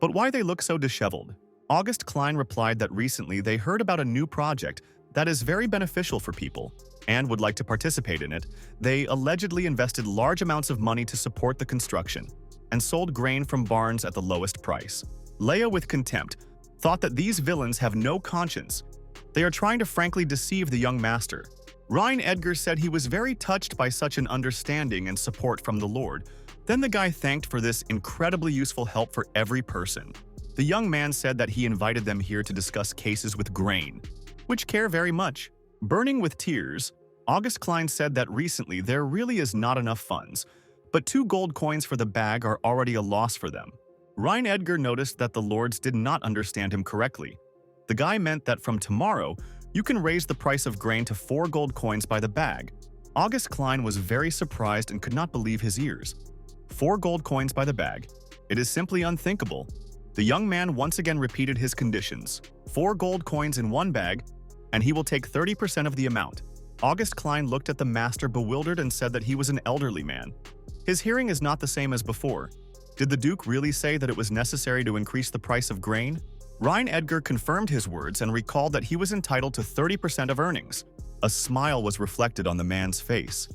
but why they look so disheveled. August Klein replied that recently they heard about a new project that is very beneficial for people and would like to participate in it. They allegedly invested large amounts of money to support the construction and sold grain from barns at the lowest price. Leia, with contempt, thought that these villains have no conscience. They are trying to frankly deceive the young master. Edgar said he was very touched by such an understanding and support from the Lord. Then the guy thanked for this incredibly useful help for every person. The young man said that he invited them here to discuss cases with grain, which care very much. Burning with tears, August Klein said that recently there really is not enough funds, but 2 gold coins for the bag are already a loss for them. Edgar noticed that the lords did not understand him correctly. The guy meant that from tomorrow, you can raise the price of grain to 4 gold coins by the bag. August Klein was very surprised and could not believe his ears. 4 gold coins by the bag. It is simply unthinkable. The young man once again repeated his conditions. 4 gold coins in 1 bag, and he will take 30% of the amount. August Klein looked at the master bewildered and said that he was an elderly man. His hearing is not the same as before. Did the Duke really say that it was necessary to increase the price of grain? Edgar confirmed his words and recalled that he was entitled to 30% of earnings. A smile was reflected on the man's face.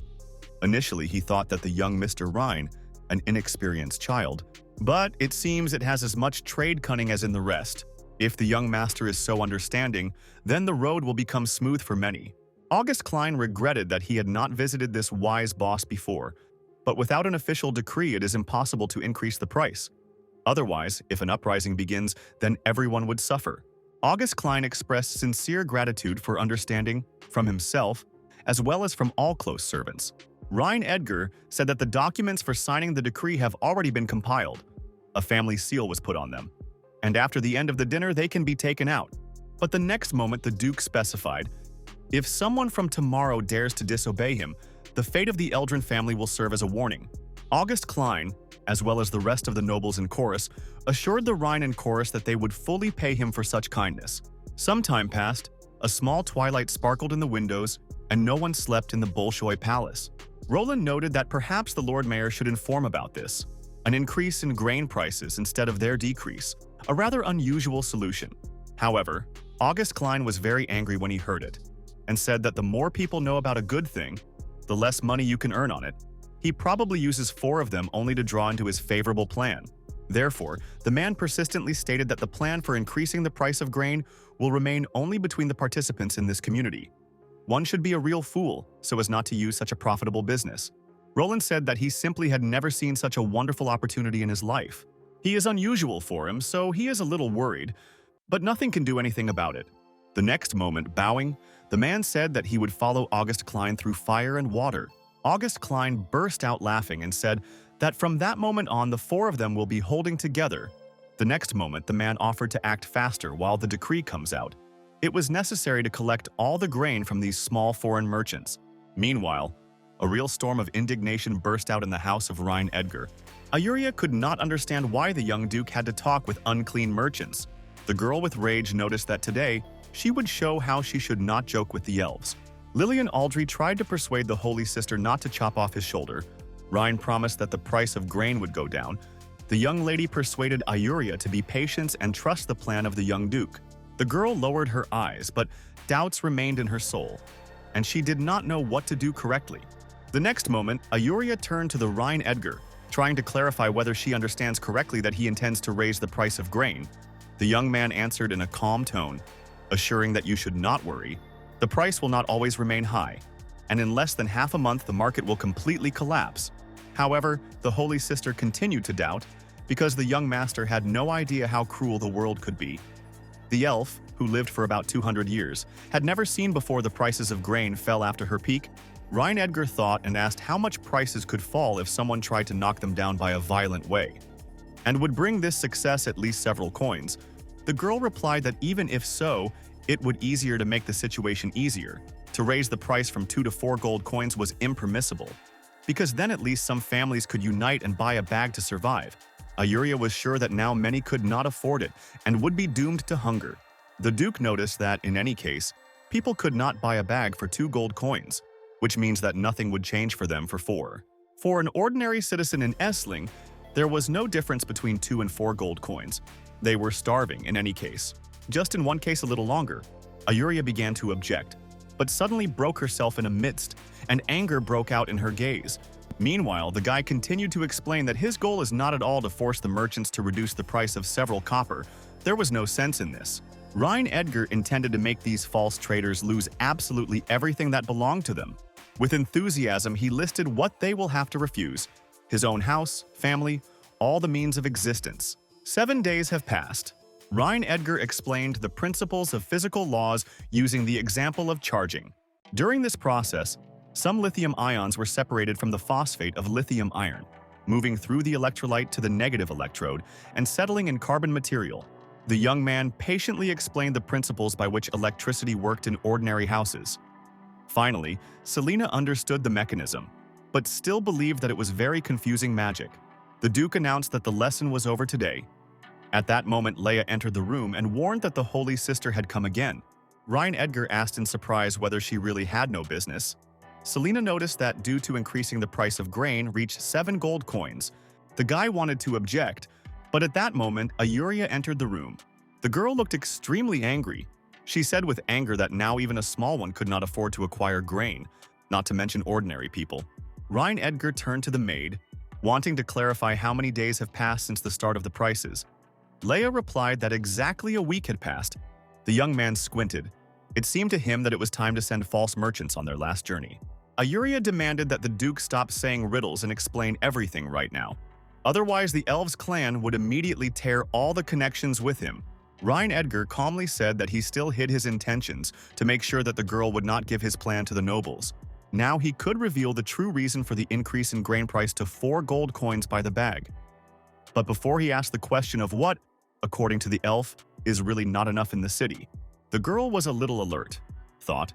Initially, he thought that the young Mr. Rhine, an inexperienced child, but it seems it has as much trade cunning as in the rest. If the young master is so understanding, then the road will become smooth for many. August Klein regretted that he had not visited this wise boss before, but without an official decree, it is impossible to increase the price. Otherwise, if an uprising begins, then everyone would suffer. August Klein expressed sincere gratitude for understanding from himself, as well as from all close servants. Edgar said that the documents for signing the decree have already been compiled. A family seal was put on them, and after the end of the dinner, they can be taken out. But the next moment, the Duke specified, if someone from tomorrow dares to disobey him, the fate of the Eldrin family will serve as a warning. August Klein, as well as the rest of the nobles in chorus, assured the Rhine in chorus that they would fully pay him for such kindness. Some time passed, a small twilight sparkled in the windows, and no one slept in the Bolshoi palace. Roland noted that perhaps the Lord Mayor should inform about this. An increase in grain prices instead of their decrease, a rather unusual solution. However, August Klein was very angry when he heard it, and said that the more people know about a good thing, the less money you can earn on it. He probably uses 4 of them only to draw into his favorable plan. Therefore, the man persistently stated that the plan for increasing the price of grain will remain only between the participants in this community. One should be a real fool so as not to use such a profitable business. Roland said that he simply had never seen such a wonderful opportunity in his life. He is unusual for him, so he is a little worried, but nothing can do anything about it. The next moment, bowing, the man said that he would follow August Klein through fire and water. August Klein burst out laughing and said that from that moment on, the 4 of them will be holding together. The next moment, the man offered to act faster while the decree comes out. It was necessary to collect all the grain from these small foreign merchants. Meanwhile, a real storm of indignation burst out in the house of Edgar. Ayuria could not understand why the young Duke had to talk with unclean merchants. The girl with rage noticed that today, she would show how she should not joke with the elves. Lillian Aldry tried to persuade the Holy Sister not to chop off his shoulder. Rhine promised that the price of grain would go down. The young lady persuaded Ayuria to be patient and trust the plan of the young Duke. The girl lowered her eyes, but doubts remained in her soul, and she did not know what to do correctly. The next moment, Ayuria turned to the Edgar, trying to clarify whether she understands correctly that he intends to raise the price of grain. The young man answered in a calm tone, assuring that you should not worry. The price will not always remain high, and in less than half a month the market will completely collapse. However, the Holy Sister continued to doubt, because the young master had no idea how cruel the world could be. The elf, who lived for about 200 years, had never seen before the prices of grain fell after her peak. Ryan Edgar thought and asked how much prices could fall if someone tried to knock them down by a violent way, and would bring this success at least several coins. The girl replied that even if so, it would easier to make the situation easier. To raise the price from 2 to 4 gold coins was impermissible, because then at least some families could unite and buy a bag to survive. Ayuria was sure that now many could not afford it and would be doomed to hunger. The Duke noticed that, in any case, people could not buy a bag for 2 gold coins, which means that nothing would change for them for 4. For an ordinary citizen in Ashling, there was no difference between 2 and 4 gold coins. They were starving in any case. Just in one case a little longer, Ayuria began to object, but suddenly broke herself in a midst, and anger broke out in her gaze. Meanwhile, the guy continued to explain that his goal is not at all to force the merchants to reduce the price of several copper. There was no sense in this. Ryan Edgar intended to make these false traders lose absolutely everything that belonged to them. With enthusiasm, he listed what they will have to refuse: his own house, family, all the means of existence. 7 days have passed. Ryan Edgar explained the principles of physical laws using the example of charging. During this process, some lithium ions were separated from the phosphate of lithium iron, moving through the electrolyte to the negative electrode and settling in carbon material. The young man patiently explained the principles by which electricity worked in ordinary houses. Finally, Selena understood the mechanism, but still believed that it was very confusing magic. The Duke announced that the lesson was over today. At that moment, Leia entered the room and warned that the Holy Sister had come again. Ryan Edgar asked in surprise whether she really had no business. Selena noticed that due to increasing the price of grain reached 7 gold coins. The guy wanted to object, but at that moment, Ayuria entered the room. The girl looked extremely angry. She said with anger that now even a small one could not afford to acquire grain, not to mention ordinary people. Ryan Edgar turned to the maid, wanting to clarify how many days have passed since the start of the prices. Leia replied that exactly a week had passed. The young man squinted. It seemed to him that it was time to send false merchants on their last journey. Ayuria demanded that the Duke stop saying riddles and explain everything right now. Otherwise, the Elves' clan would immediately tear all the connections with him. Ryan Edgar calmly said that he still hid his intentions to make sure that the girl would not give his plan to the nobles. Now he could reveal the true reason for the increase in grain price to 4 gold coins by the bag. But before he asked the question of what, according to the elf, is really not enough in the city, the girl was a little alert, thought,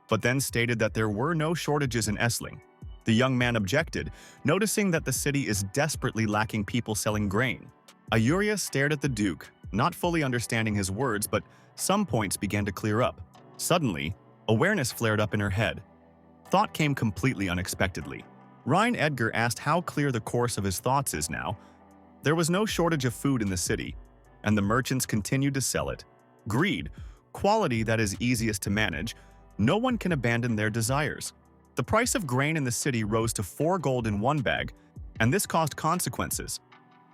but then stated that there were no shortages in Ashling. The young man objected, noticing that the city is desperately lacking people selling grain. Ayuria stared at the Duke, not fully understanding his words, but some points began to clear up. Suddenly, awareness flared up in her head. Thought came completely unexpectedly. Ryan Edgar asked how clear the course of his thoughts is now. There was no shortage of food in the city, and the merchants continued to sell it. Greed, quality that is easiest to manage, no one can abandon their desires. The price of grain in the city rose to 4 gold in one bag, and this caused consequences.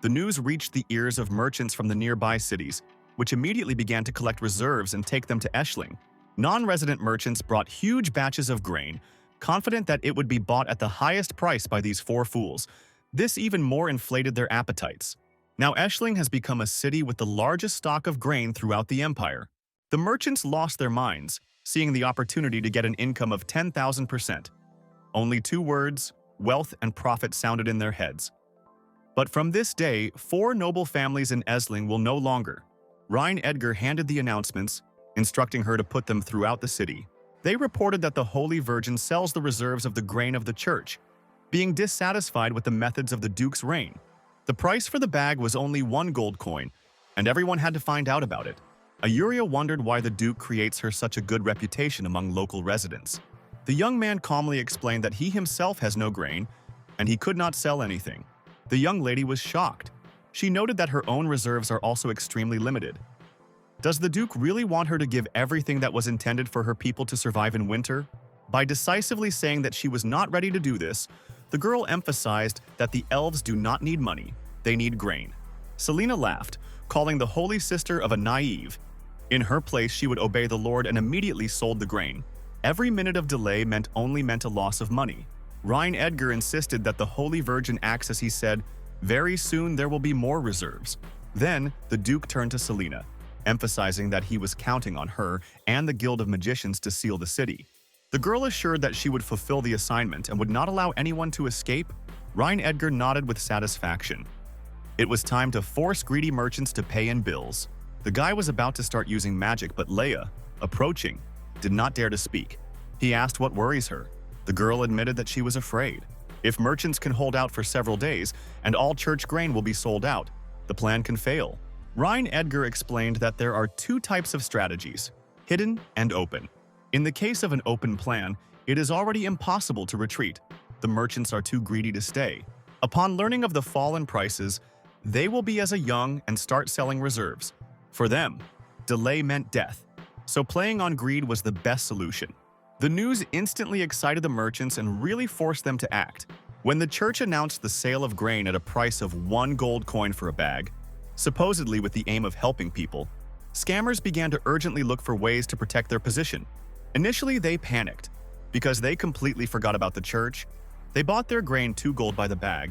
The news reached the ears of merchants from the nearby cities, which immediately began to collect reserves and take them to Ashling. Non-resident merchants brought huge batches of grain, confident that it would be bought at the highest price by these 4 fools. This even more inflated their appetites. Now Ashling has become a city with the largest stock of grain throughout the empire. The merchants lost their minds, seeing the opportunity to get an income of 10,000%. Only 2 words, wealth and profit, sounded in their heads. But from this day, 4 noble families in Ashling will no longer. Ryan Edgar handed the announcements, instructing her to put them throughout the city. They reported that the Holy Virgin sells the reserves of the grain of the church, being dissatisfied with the methods of the Duke's reign. The price for the bag was only 1 gold coin, and everyone had to find out about it. Ayuria wondered why the Duke creates her such a good reputation among local residents. The young man calmly explained that he himself has no grain, and he could not sell anything. The young lady was shocked. She noted that her own reserves are also extremely limited. Does the Duke really want her to give everything that was intended for her people to survive in winter? By decisively saying that she was not ready to do this, the girl emphasized that the elves do not need money, they need grain. Selena laughed, calling the Holy Sister of a naive. In her place, she would obey the Lord and immediately sold the grain. Every minute of delay meant a loss of money. Ryan Edgar insisted that the Holy Virgin acts as he said, very soon there will be more reserves. Then, the Duke turned to Selena, emphasizing that he was counting on her and the Guild of Magicians to seal the city. The girl assured that she would fulfill the assignment and would not allow anyone to escape. Edgar nodded with satisfaction. It was time to force greedy merchants to pay in bills. The guy was about to start using magic, but Leia, approaching, did not dare to speak. He asked what worries her. The girl admitted that she was afraid. If merchants can hold out for several days and all church grain will be sold out, the plan can fail. Edgar explained that there are two types of strategies, hidden and open. In the case of an open plan, it is already impossible to retreat. The merchants are too greedy to stay. Upon learning of the fall in prices, they will be as a young and start selling reserves. For them, delay meant death. So playing on greed was the best solution. The news instantly excited the merchants and really forced them to act. When the church announced the sale of grain at a price of 1 gold coin for a bag, supposedly with the aim of helping people, scammers began to urgently look for ways to protect their position. Initially, they panicked. Because they completely forgot about the church, they bought their grain 2 gold by the bag,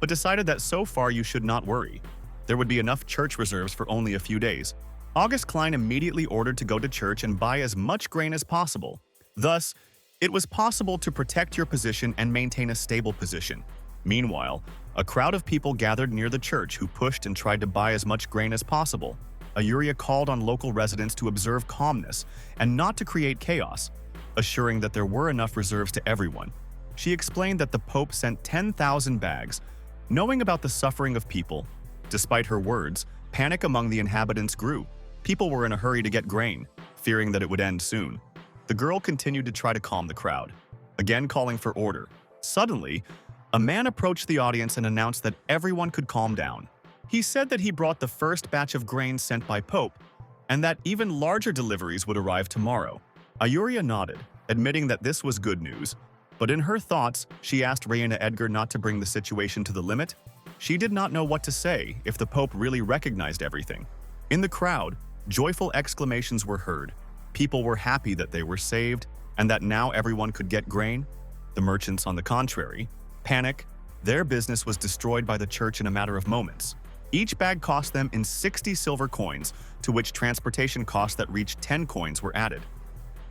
but decided that so far you should not worry. There would be enough church reserves for only a few days. August Klein immediately ordered to go to church and buy as much grain as possible. Thus, it was possible to protect your position and maintain a stable position. Meanwhile, a crowd of people gathered near the church who pushed and tried to buy as much grain as possible. Ayuria called on local residents to observe calmness and not to create chaos, assuring that there were enough reserves to everyone. She explained that the Pope sent 10,000 bags, knowing about the suffering of people. Despite her words, panic among the inhabitants grew. People were in a hurry to get grain, fearing that it would end soon. The girl continued to try to calm the crowd, again calling for order. Suddenly, a man approached the audience and announced that everyone could calm down. He said that he brought the first batch of grain sent by Pope, and that even larger deliveries would arrive tomorrow. Ayuria nodded, admitting that this was good news, but in her thoughts, she asked Edgar not to bring the situation to the limit. She did not know what to say if the Pope really recognized everything. In the crowd, joyful exclamations were heard. People were happy that they were saved and that now everyone could get grain. The merchants, on the contrary, panic. Their business was destroyed by the church in a matter of moments. Each bag cost them in 60 silver coins, to which transportation costs that reached 10 coins were added.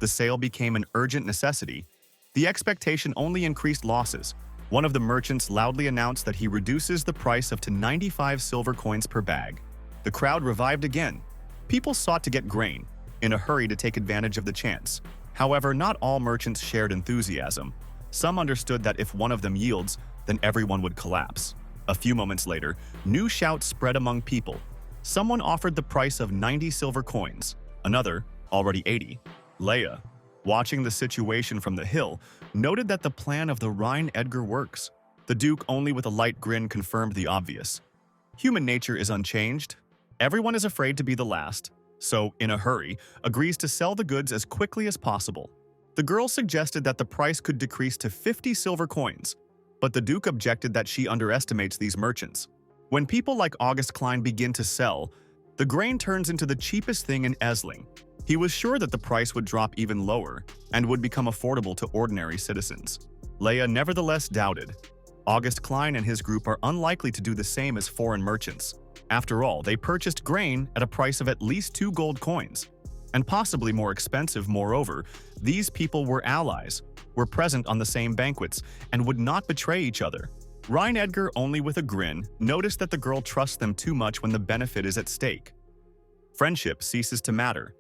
The sale became an urgent necessity. The expectation only increased losses. One of the merchants loudly announced that he reduces the price up to 95 silver coins per bag. The crowd revived again. People sought to get grain, in a hurry to take advantage of the chance. However, not all merchants shared enthusiasm. Some understood that if one of them yields, then everyone would collapse. A few moments later, new shouts spread among people. Someone offered the price of 90 silver coins, another, already 80. Leia, watching the situation from the hill, noted that the plan of the Edgar works. The Duke, only with a light grin, confirmed the obvious. Human nature is unchanged. Everyone is afraid to be the last, so, in a hurry, agrees to sell the goods as quickly as possible. The girl suggested that the price could decrease to 50 silver coins, but the Duke objected that she underestimates these merchants. When people like August Klein begin to sell, the grain turns into the cheapest thing in Ashling. He was sure that the price would drop even lower and would become affordable to ordinary citizens. Leia nevertheless doubted. August Klein and his group are unlikely to do the same as foreign merchants. After all, they purchased grain at a price of at least 2 gold coins, and possibly more expensive. Moreover, these people were allies, were present on the same banquets, and would not betray each other. Edgar, only with a grin, noticed that the girl trusts them too much when the benefit is at stake. Friendship ceases to matter,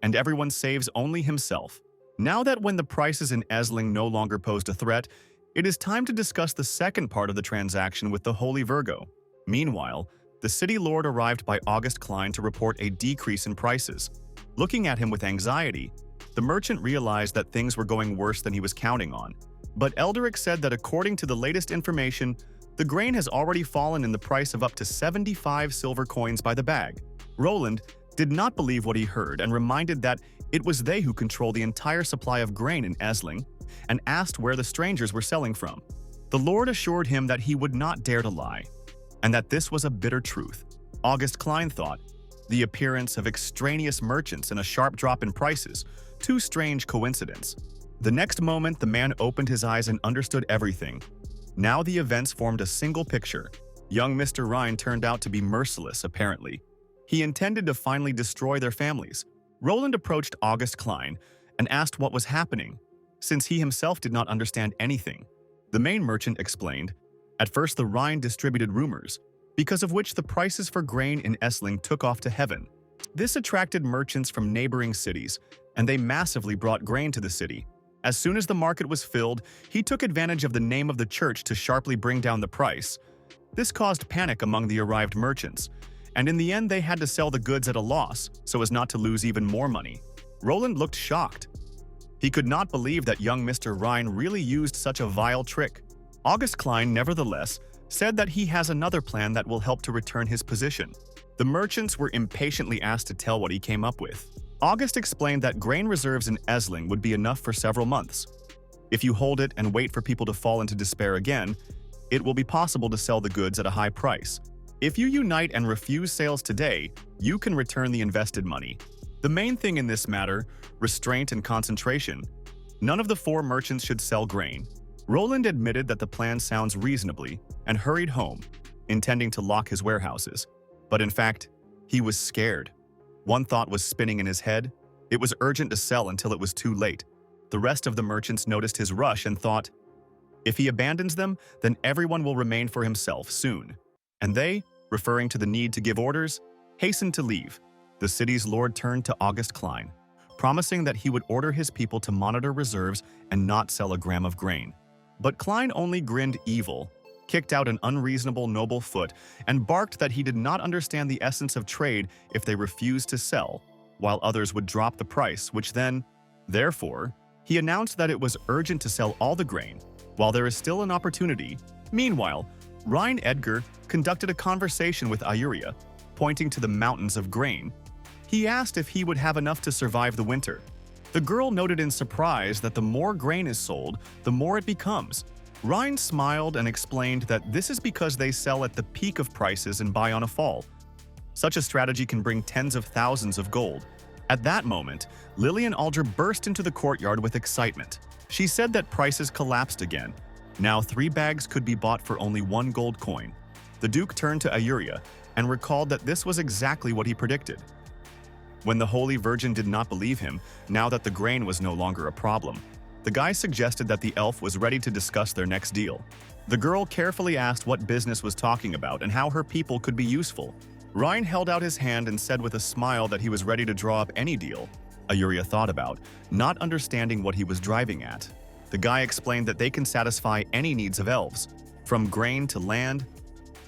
and everyone saves only himself. Now that when the prices in Ashling no longer posed a threat, it is time to discuss the second part of the transaction with the Holy Virgo. Meanwhile, the city lord arrived by August Klein to report a decrease in prices. Looking at him with anxiety, the merchant realized that things were going worse than he was counting on. But Elderic said that according to the latest information, the grain has already fallen in the price of up to 75 silver coins by the bag. Roland did not believe what he heard and reminded that it was they who control the entire supply of grain in Ashling, and asked where the strangers were selling from. The Lord assured him that he would not dare to lie, and that this was a bitter truth. August Klein thought, the appearance of extraneous merchants and a sharp drop in prices, too strange coincidence. The next moment, the man opened his eyes and understood everything. Now the events formed a single picture. Young Mr. Rhine turned out to be merciless, apparently. He intended to finally destroy their families. Roland approached August Klein and asked what was happening. since he himself did not understand anything. The main merchant explained, "At first the Rhine distributed rumors, because of which the prices for grain in Essling took off to heaven. This attracted merchants from neighboring cities, and they massively brought grain to the city. As soon as the market was filled, he took advantage of the name of the church to sharply bring down the price. This caused panic among the arrived merchants, and in the end they had to sell the goods at a loss so as not to lose even more money." Roland looked shocked. He could not believe that young Mr. Rhine really used such a vile trick. August Klein, nevertheless, said that he has another plan that will help to return his position. The merchants were impatiently asked to tell what he came up with. August explained that grain reserves in Essling would be enough for several months. If you hold it and wait for people to fall into despair again, it will be possible to sell the goods at a high price. If you unite and refuse sales today, you can return the invested money. The main thing in this matter, restraint and concentration. None of the 4 merchants should sell grain. Roland admitted that the plan sounds reasonably and hurried home, intending to lock his warehouses. But in fact, he was scared. One thought was spinning in his head. It was urgent to sell until it was too late. The rest of the merchants noticed his rush and thought, if he abandons them, then everyone will remain for himself soon. And they, referring to the need to give orders, hastened to leave. The city's lord turned to August Klein, promising that he would order his people to monitor reserves and not sell a gram of grain. But Klein only grinned evil, kicked out an unreasonable noble foot, and barked that he did not understand the essence of trade if they refused to sell, while others would drop the price, which then, therefore, he announced that it was urgent to sell all the grain, while there is still an opportunity. Meanwhile, Rhine Edgar conducted a conversation with Ayuria, pointing to the mountains of grain. He asked if he would have enough to survive the winter. The girl noted in surprise that the more grain is sold, the more it becomes. Rhine smiled and explained that this is because they sell at the peak of prices and buy on a fall. Such a strategy can bring tens of thousands of gold. At that moment, Lillian Aldra burst into the courtyard with excitement. She said that prices collapsed again. Now 3 bags could be bought for only 1 gold coin. The Duke turned to Ayuria and recalled that this was exactly what he predicted. When the Holy Virgin did not believe him, now that the grain was no longer a problem, the guy suggested that the elf was ready to discuss their next deal. The girl carefully asked what business was talking about and how her people could be useful. Rhine held out his hand and said with a smile that he was ready to draw up any deal. Ayuria thought about, not understanding what he was driving at. The guy explained that they can satisfy any needs of elves, from grain to land.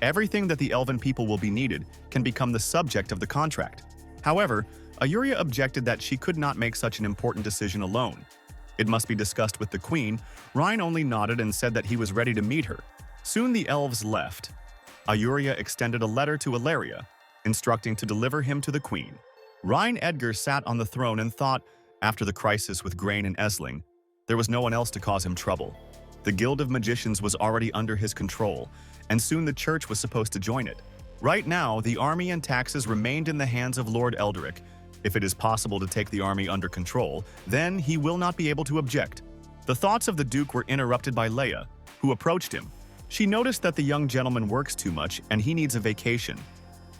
Everything that the elven people will be needed can become the subject of the contract. However, Ayuria objected that she could not make such an important decision alone. It must be discussed with the queen. Rhine only nodded and said that he was ready to meet her. Soon the elves left. Ayuria extended a letter to Ilaria, instructing to deliver him to the queen. Rhine Edgar sat on the throne and thought, after the crisis with grain and Essling, there was no one else to cause him trouble. The Guild of Magicians was already under his control, and soon the church was supposed to join it. Right now, the army and taxes remained in the hands of Lord Eldrick. If it is possible to take the army under control, then he will not be able to object. The thoughts of the Duke were interrupted by Leia, who approached him. She noticed that the young gentleman works too much and he needs a vacation.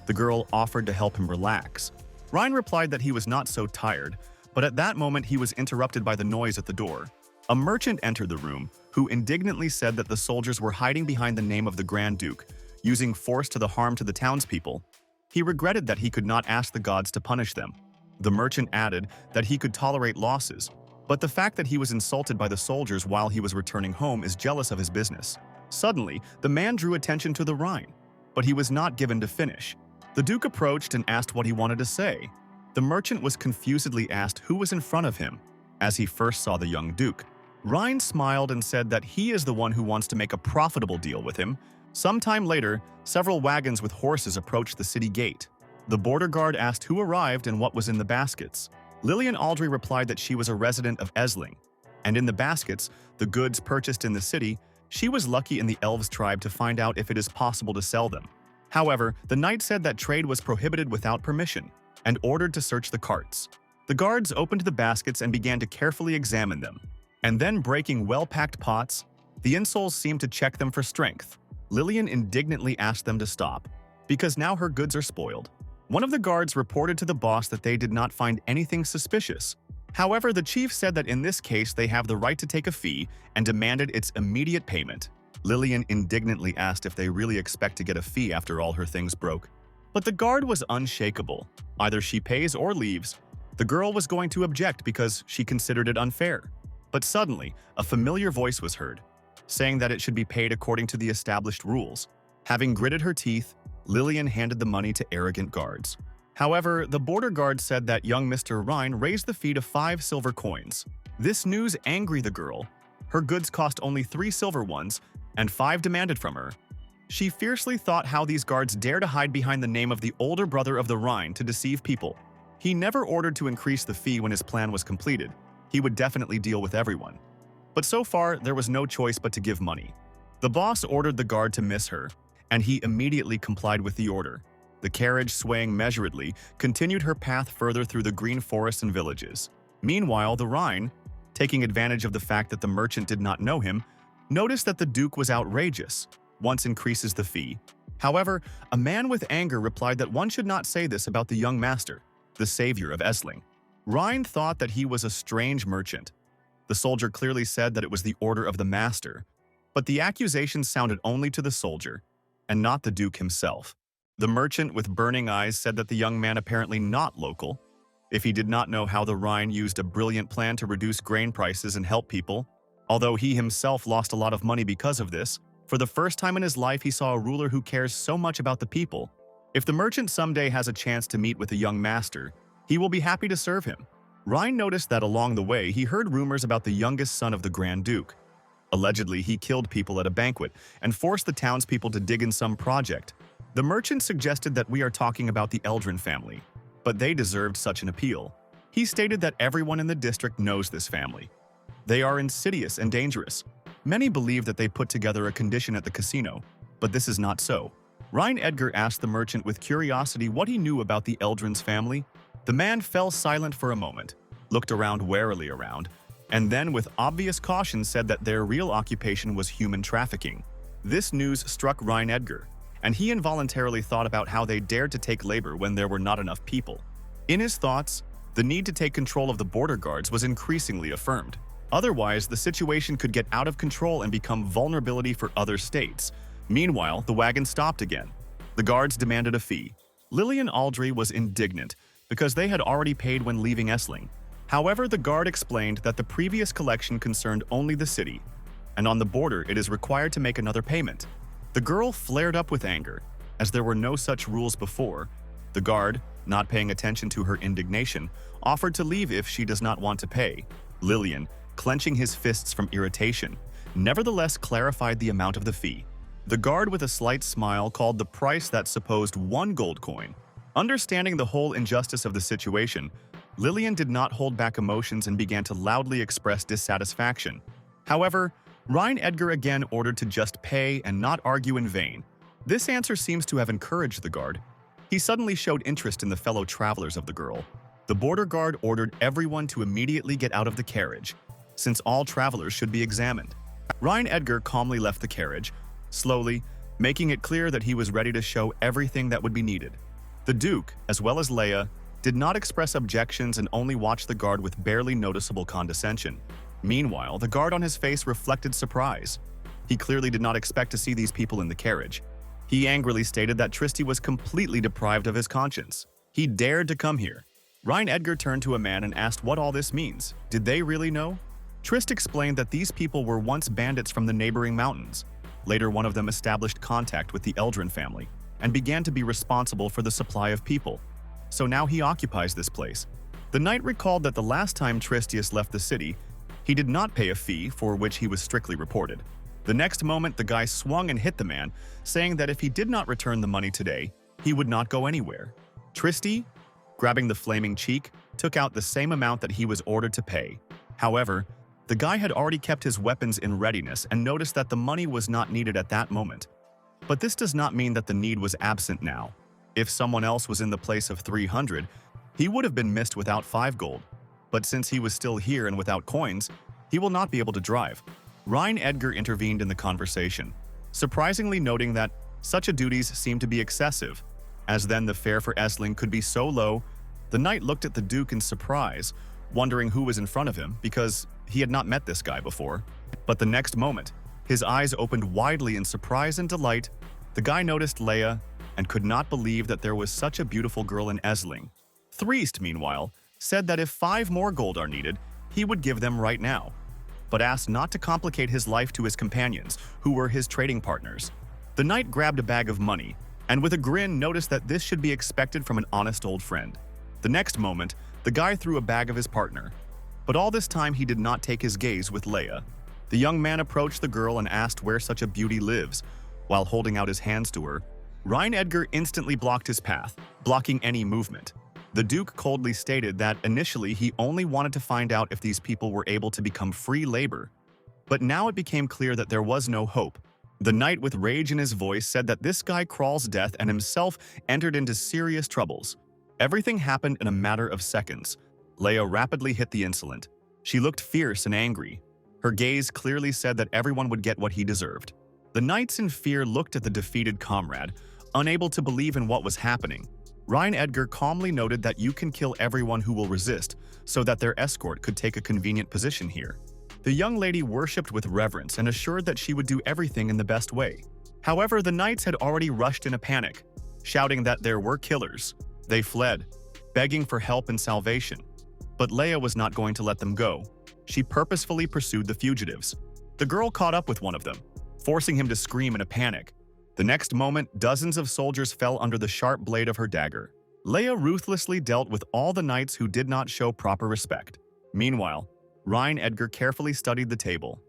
The girl offered to help him relax. Rhine replied that he was not so tired, but at that moment he was interrupted by the noise at the door. A merchant entered the room, who indignantly said that the soldiers were hiding behind the name of the Grand Duke, using force to the harm to the townspeople. He regretted that he could not ask the gods to punish them. The merchant added that he could tolerate losses, but the fact that he was insulted by the soldiers while he was returning home is jealous of his business. Suddenly, the man drew attention to the Rhine, but he was not given to finish. The Duke approached and asked what he wanted to say. The merchant was confusedly asked who was in front of him, as he first saw the young Duke. Rhine smiled and said that he is the one who wants to make a profitable deal with him. Sometime later, several wagons with horses approached the city gate. The border guard asked who arrived and what was in the baskets. Lillian Aldry replied that she was a resident of Essling, and in the baskets, the goods purchased in the city, she was lucky in the elves tribe to find out if it is possible to sell them. However, the knight said that trade was prohibited without permission, and ordered to search the carts. The guards opened the baskets and began to carefully examine them, and then breaking well-packed pots, the insoles seemed to check them for strength. Lillian indignantly asked them to stop, because now her goods are spoiled. One of the guards reported to the boss that they did not find anything suspicious. However, the chief said that in this case they have the right to take a fee and demanded its immediate payment. Lillian indignantly asked if they really expect to get a fee after all her things broke. But the guard was unshakable. Either she pays or leaves. The girl was going to object because she considered it unfair. But suddenly, a familiar voice was heard, saying that it should be paid according to the established rules. Having gritted her teeth, Lillian handed the money to arrogant guards. However, the border guard said that young Mr. Rein raised the fee to 5 silver coins. This news angered the girl. Her goods cost only 3 silver ones, and 5 demanded from her. She fiercely thought how these guards dare to hide behind the name of the older brother of the Rhine to deceive people. He never ordered to increase the fee when his plan was completed. He would definitely deal with everyone. But so far, there was no choice but to give money. The boss ordered the guard to miss her, and he immediately complied with the order. The carriage, swaying measuredly, continued her path further through the green forests and villages. Meanwhile, the Rhine, taking advantage of the fact that the merchant did not know him, noticed that the Duke was outrageous. Once increases the fee. However, a man with anger replied that one should not say this about the young master, the savior of Ashling. Rhine thought that he was a strange merchant. The soldier clearly said that it was the order of the master, but the accusation sounded only to the soldier, and not the Duke himself. The merchant with burning eyes said that the young man apparently not local. If he did not know how the Rhine used a brilliant plan to reduce grain prices and help people, although he himself lost a lot of money because of this, for the first time in his life he saw a ruler who cares so much about the people. If the merchant someday has a chance to meet with a young master, he will be happy to serve him. Rhine noticed that along the way he heard rumors about the youngest son of the Grand Duke. Allegedly, he killed people at a banquet and forced the townspeople to dig in some project. The merchant suggested that we are talking about the Elven family, but they deserved such an appeal. He stated that everyone in the district knows this family. They are insidious and dangerous. Many believe that they put together a condition at the casino, but this is not so. Rhine Edgar asked the merchant with curiosity what he knew about the Eldrin's family. The man fell silent for a moment, looked warily around, and then with obvious caution said that their real occupation was human trafficking. This news struck Rhine Edgar, and he involuntarily thought about how they dared to take labor when there were not enough people. In his thoughts, the need to take control of the border guards was increasingly affirmed. Otherwise, the situation could get out of control and become vulnerability for other states. Meanwhile, the wagon stopped again. The guards demanded a fee. Lillian Aldry was indignant because they had already paid when leaving Ashling. However, the guard explained that the previous collection concerned only the city, and on the border it is required to make another payment. The girl flared up with anger, as there were no such rules before. The guard, not paying attention to her indignation, offered to leave if she does not want to pay. Lillian, clenching his fists from irritation, nevertheless clarified the amount of the fee. The guard with a slight smile called the price that supposed 1 gold coin. Understanding the whole injustice of the situation, Lillian did not hold back emotions and began to loudly express dissatisfaction. However, Rhine Edgar again ordered to just pay and not argue in vain. This answer seems to have encouraged the guard. He suddenly showed interest in the fellow travelers of the girl. The border guard ordered everyone to immediately get out of the carriage, since all travelers should be examined. Rhine Edgar calmly left the carriage, slowly, making it clear that he was ready to show everything that would be needed. The Duke, as well as Leia, did not express objections and only watched the guard with barely noticeable condescension. Meanwhile, the guard on his face reflected surprise. He clearly did not expect to see these people in the carriage. He angrily stated that Tristy was completely deprived of his conscience. He dared to come here. Rhine Edgar turned to a man and asked what all this means. Did they really know? Trist explained that these people were once bandits from the neighboring mountains. Later, one of them established contact with the Elven family and began to be responsible for the supply of people. So now he occupies this place. The knight recalled that the last time Tristius left the city, he did not pay a fee for which he was strictly reported. The next moment, the guy swung and hit the man, saying that if he did not return the money today, he would not go anywhere. Tristy, grabbing the flaming cheek, took out the same amount that he was ordered to pay. However, the guy had already kept his weapons in readiness and noticed that the money was not needed at that moment. But this does not mean that the need was absent now. If someone else was in the place of 300, he would have been missed without 5 gold. But since he was still here and without coins, he will not be able to drive. Rhine Edgar intervened in the conversation, surprisingly noting that such a duties seemed to be excessive, as then the fare for Ashling could be so low. The knight looked at the Duke in surprise, wondering who was in front of him because he had not met this guy before. But the next moment, his eyes opened widely in surprise and delight. The guy noticed Leia and could not believe that there was such a beautiful girl in Ashling. Threest, meanwhile, said that if 5 more gold are needed, he would give them right now, but asked not to complicate his life to his companions, who were his trading partners. The knight grabbed a bag of money, and with a grin noticed that this should be expected from an honest old friend. The next moment, the guy threw a bag of his partner. But all this time he did not take his gaze with Leia. The young man approached the girl and asked where such a beauty lives. While holding out his hands to her, Edgar instantly blocked his path, blocking any movement. The Duke coldly stated that initially he only wanted to find out if these people were able to become free labor. But now it became clear that there was no hope. The knight, with rage in his voice, said that this guy crawls death and himself entered into serious troubles. Everything happened in a matter of seconds. Leia rapidly hit the insolent. She looked fierce and angry. Her gaze clearly said that everyone would get what he deserved. The knights in fear looked at the defeated comrade, unable to believe in what was happening. Edgar calmly noted that you can kill everyone who will resist, so that their escort could take a convenient position here. The young lady worshipped with reverence and assured that she would do everything in the best way. However, the knights had already rushed in a panic, shouting that there were killers. They fled, begging for help and salvation. But Leia was not going to let them go. She purposefully pursued the fugitives. The girl caught up with one of them, forcing him to scream in a panic. The next moment, dozens of soldiers fell under the sharp blade of her dagger. Leia ruthlessly dealt with all the knights who did not show proper respect. Meanwhile, Edgar carefully studied the table.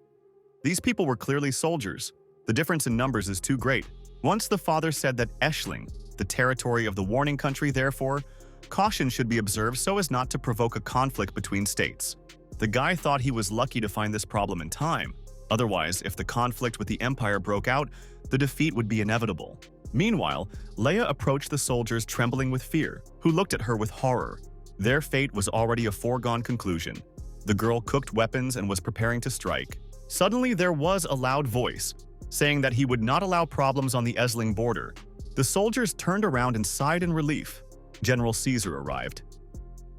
These people were clearly soldiers. The difference in numbers is too great. Once the father said that Ashling, the territory of the warning country, therefore, caution should be observed so as not to provoke a conflict between states. The guy thought he was lucky to find this problem in time. Otherwise, if the conflict with the Empire broke out, the defeat would be inevitable. Meanwhile, Leia approached the soldiers trembling with fear, who looked at her with horror. Their fate was already a foregone conclusion. The girl cooked weapons and was preparing to strike. Suddenly, there was a loud voice, saying that he would not allow problems on the Ashling border. The soldiers turned around and sighed in relief. General Caesar arrived.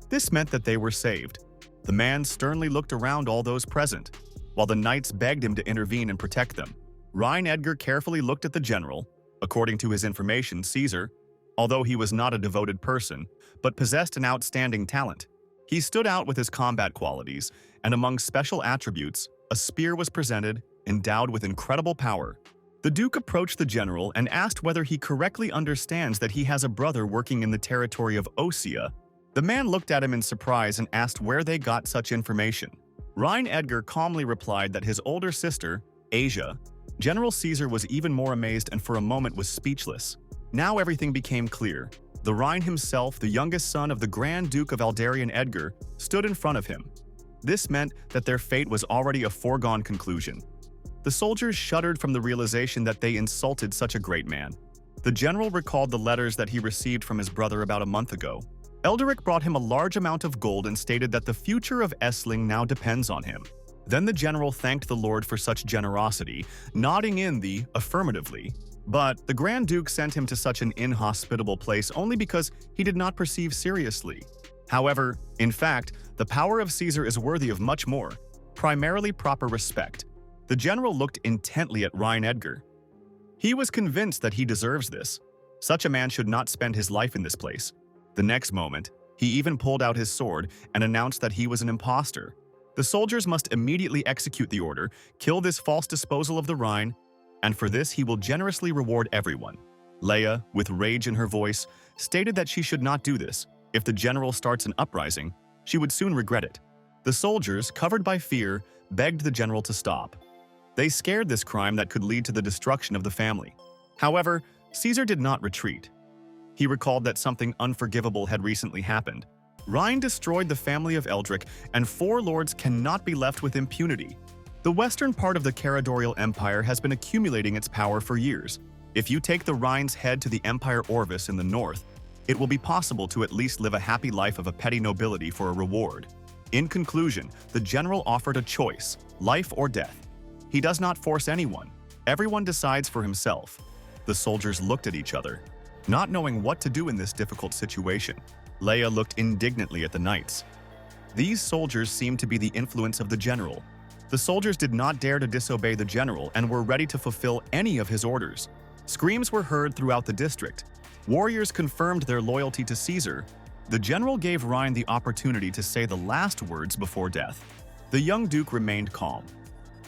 This meant that they were saved. The man sternly looked around all those present, while the knights begged him to intervene and protect them. Edgar carefully looked at the general. According to his information, Caesar, although he was not a devoted person, but possessed an outstanding talent. He stood out with his combat qualities, and among special attributes, a spear was presented, endowed with incredible power. The Duke approached the general and asked whether he correctly understands that he has a brother working in the territory of Osea. The man looked at him in surprise and asked where they got such information. Edgar calmly replied that his older sister, Asia. General Caesar was even more amazed and for a moment was speechless. Now everything became clear. The Rhine himself, the youngest son of the Grand Duke of Aldarian Edgar, stood in front of him. This meant that their fate was already a foregone conclusion. The soldiers shuddered from the realization that they insulted such a great man. The general recalled the letters that he received from his brother about a month ago. Elderic brought him a large amount of gold and stated that the future of Ashling now depends on him. Then the general thanked the Lord for such generosity, nodding in the affirmatively. But the Grand Duke sent him to such an inhospitable place only because he did not perceive seriously. However, in fact, the power of Caesar is worthy of much more, primarily proper respect. The general looked intently at Edgar. He was convinced that he deserves this. Such a man should not spend his life in this place. The next moment, he even pulled out his sword and announced that he was an impostor. The soldiers must immediately execute the order, kill this false disposal of the Rhine, and for this he will generously reward everyone. Leia, with rage in her voice, stated that she should not do this. If the general starts an uprising, she would soon regret it. The soldiers, covered by fear, begged the general to stop. They scared this crime that could lead to the destruction of the family. However, Caesar did not retreat. He recalled that something unforgivable had recently happened. Rhine destroyed the family of Eldric, and 4 lords cannot be left with impunity. The western part of the Caradorial Empire has been accumulating its power for years. If you take the Rhine's head to the Empire Orvis in the north, it will be possible to at least live a happy life of a petty nobility for a reward. In conclusion, the general offered a choice, life or death. He does not force anyone. Everyone decides for himself. The soldiers looked at each other, not knowing what to do in this difficult situation. Leia looked indignantly at the knights. These soldiers seemed to be the influence of the general. The soldiers did not dare to disobey the general and were ready to fulfill any of his orders. Screams were heard throughout the district. Warriors confirmed their loyalty to Caesar. The general gave Rein the opportunity to say the last words before death. The young duke remained calm.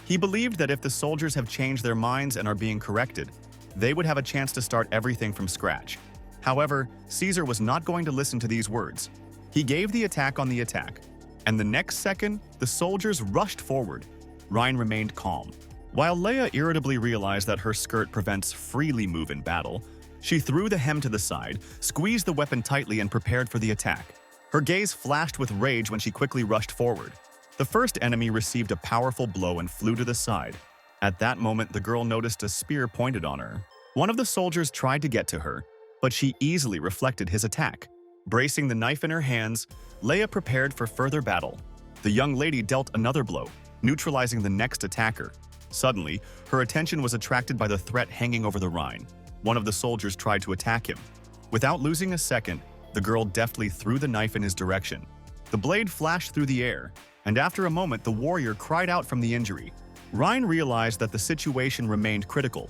He believed that if the soldiers have changed their minds and are being corrected, they would have a chance to start everything from scratch. However, Caesar was not going to listen to these words. He gave the attack on the attack, and the next second, the soldiers rushed forward. Rein remained calm. While Leia irritably realized that her skirt prevents freely move in battle, she threw the hem to the side, squeezed the weapon tightly, and prepared for the attack. Her gaze flashed with rage when she quickly rushed forward. The first enemy received a powerful blow and flew to the side. At that moment, the girl noticed a spear pointed on her. One of the soldiers tried to get to her, but she easily reflected his attack. Bracing the knife in her hands, Leia prepared for further battle. The young lady dealt another blow, neutralizing the next attacker. Suddenly, her attention was attracted by the threat hanging over the Rhine. One of the soldiers tried to attack him. Without losing a second, the girl deftly threw the knife in his direction. The blade flashed through the air, and after a moment, the warrior cried out from the injury. Rein realized that the situation remained critical.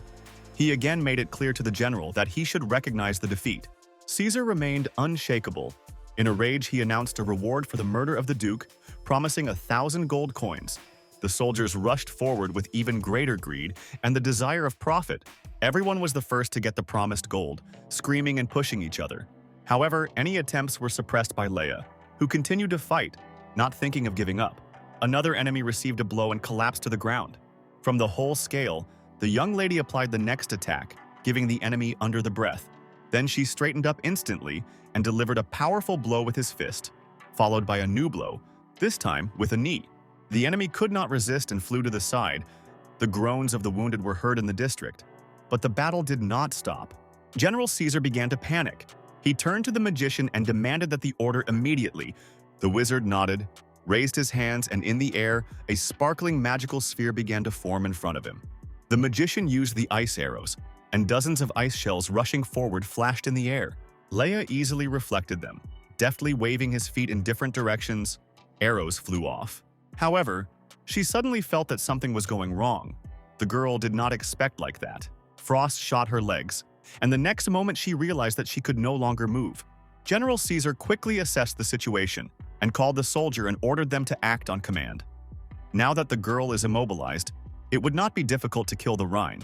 He again made it clear to the general that he should recognize the defeat. Caesar remained unshakable. In a rage, he announced a reward for the murder of the duke, promising 1,000 gold coins. The soldiers rushed forward with even greater greed and the desire of profit. Everyone was the first to get the promised gold, screaming and pushing each other. However, any attempts were suppressed by Leia, who continued to fight, not thinking of giving up. Another enemy received a blow and collapsed to the ground. From the whole scale, the young lady applied the next attack, giving the enemy under the breath. Then she straightened up instantly and delivered a powerful blow with his fist, followed by a new blow, this time with a knee. The enemy could not resist and flew to the side. The groans of the wounded were heard in the district. But the battle did not stop. General Caesar began to panic. He turned to the magician and demanded that the order immediately. The wizard nodded, raised his hands, and in the air, a sparkling magical sphere began to form in front of him. The magician used the ice arrows, and dozens of ice shells rushing forward flashed in the air. Leia easily reflected them. Deftly waving his feet in different directions, arrows flew off. However, she suddenly felt that something was going wrong. The girl did not expect like that. Frost shot her legs, and the next moment she realized that she could no longer move. General Caesar quickly assessed the situation and called the soldier and ordered them to act on command. Now that the girl is immobilized, it would not be difficult to kill the Rhine.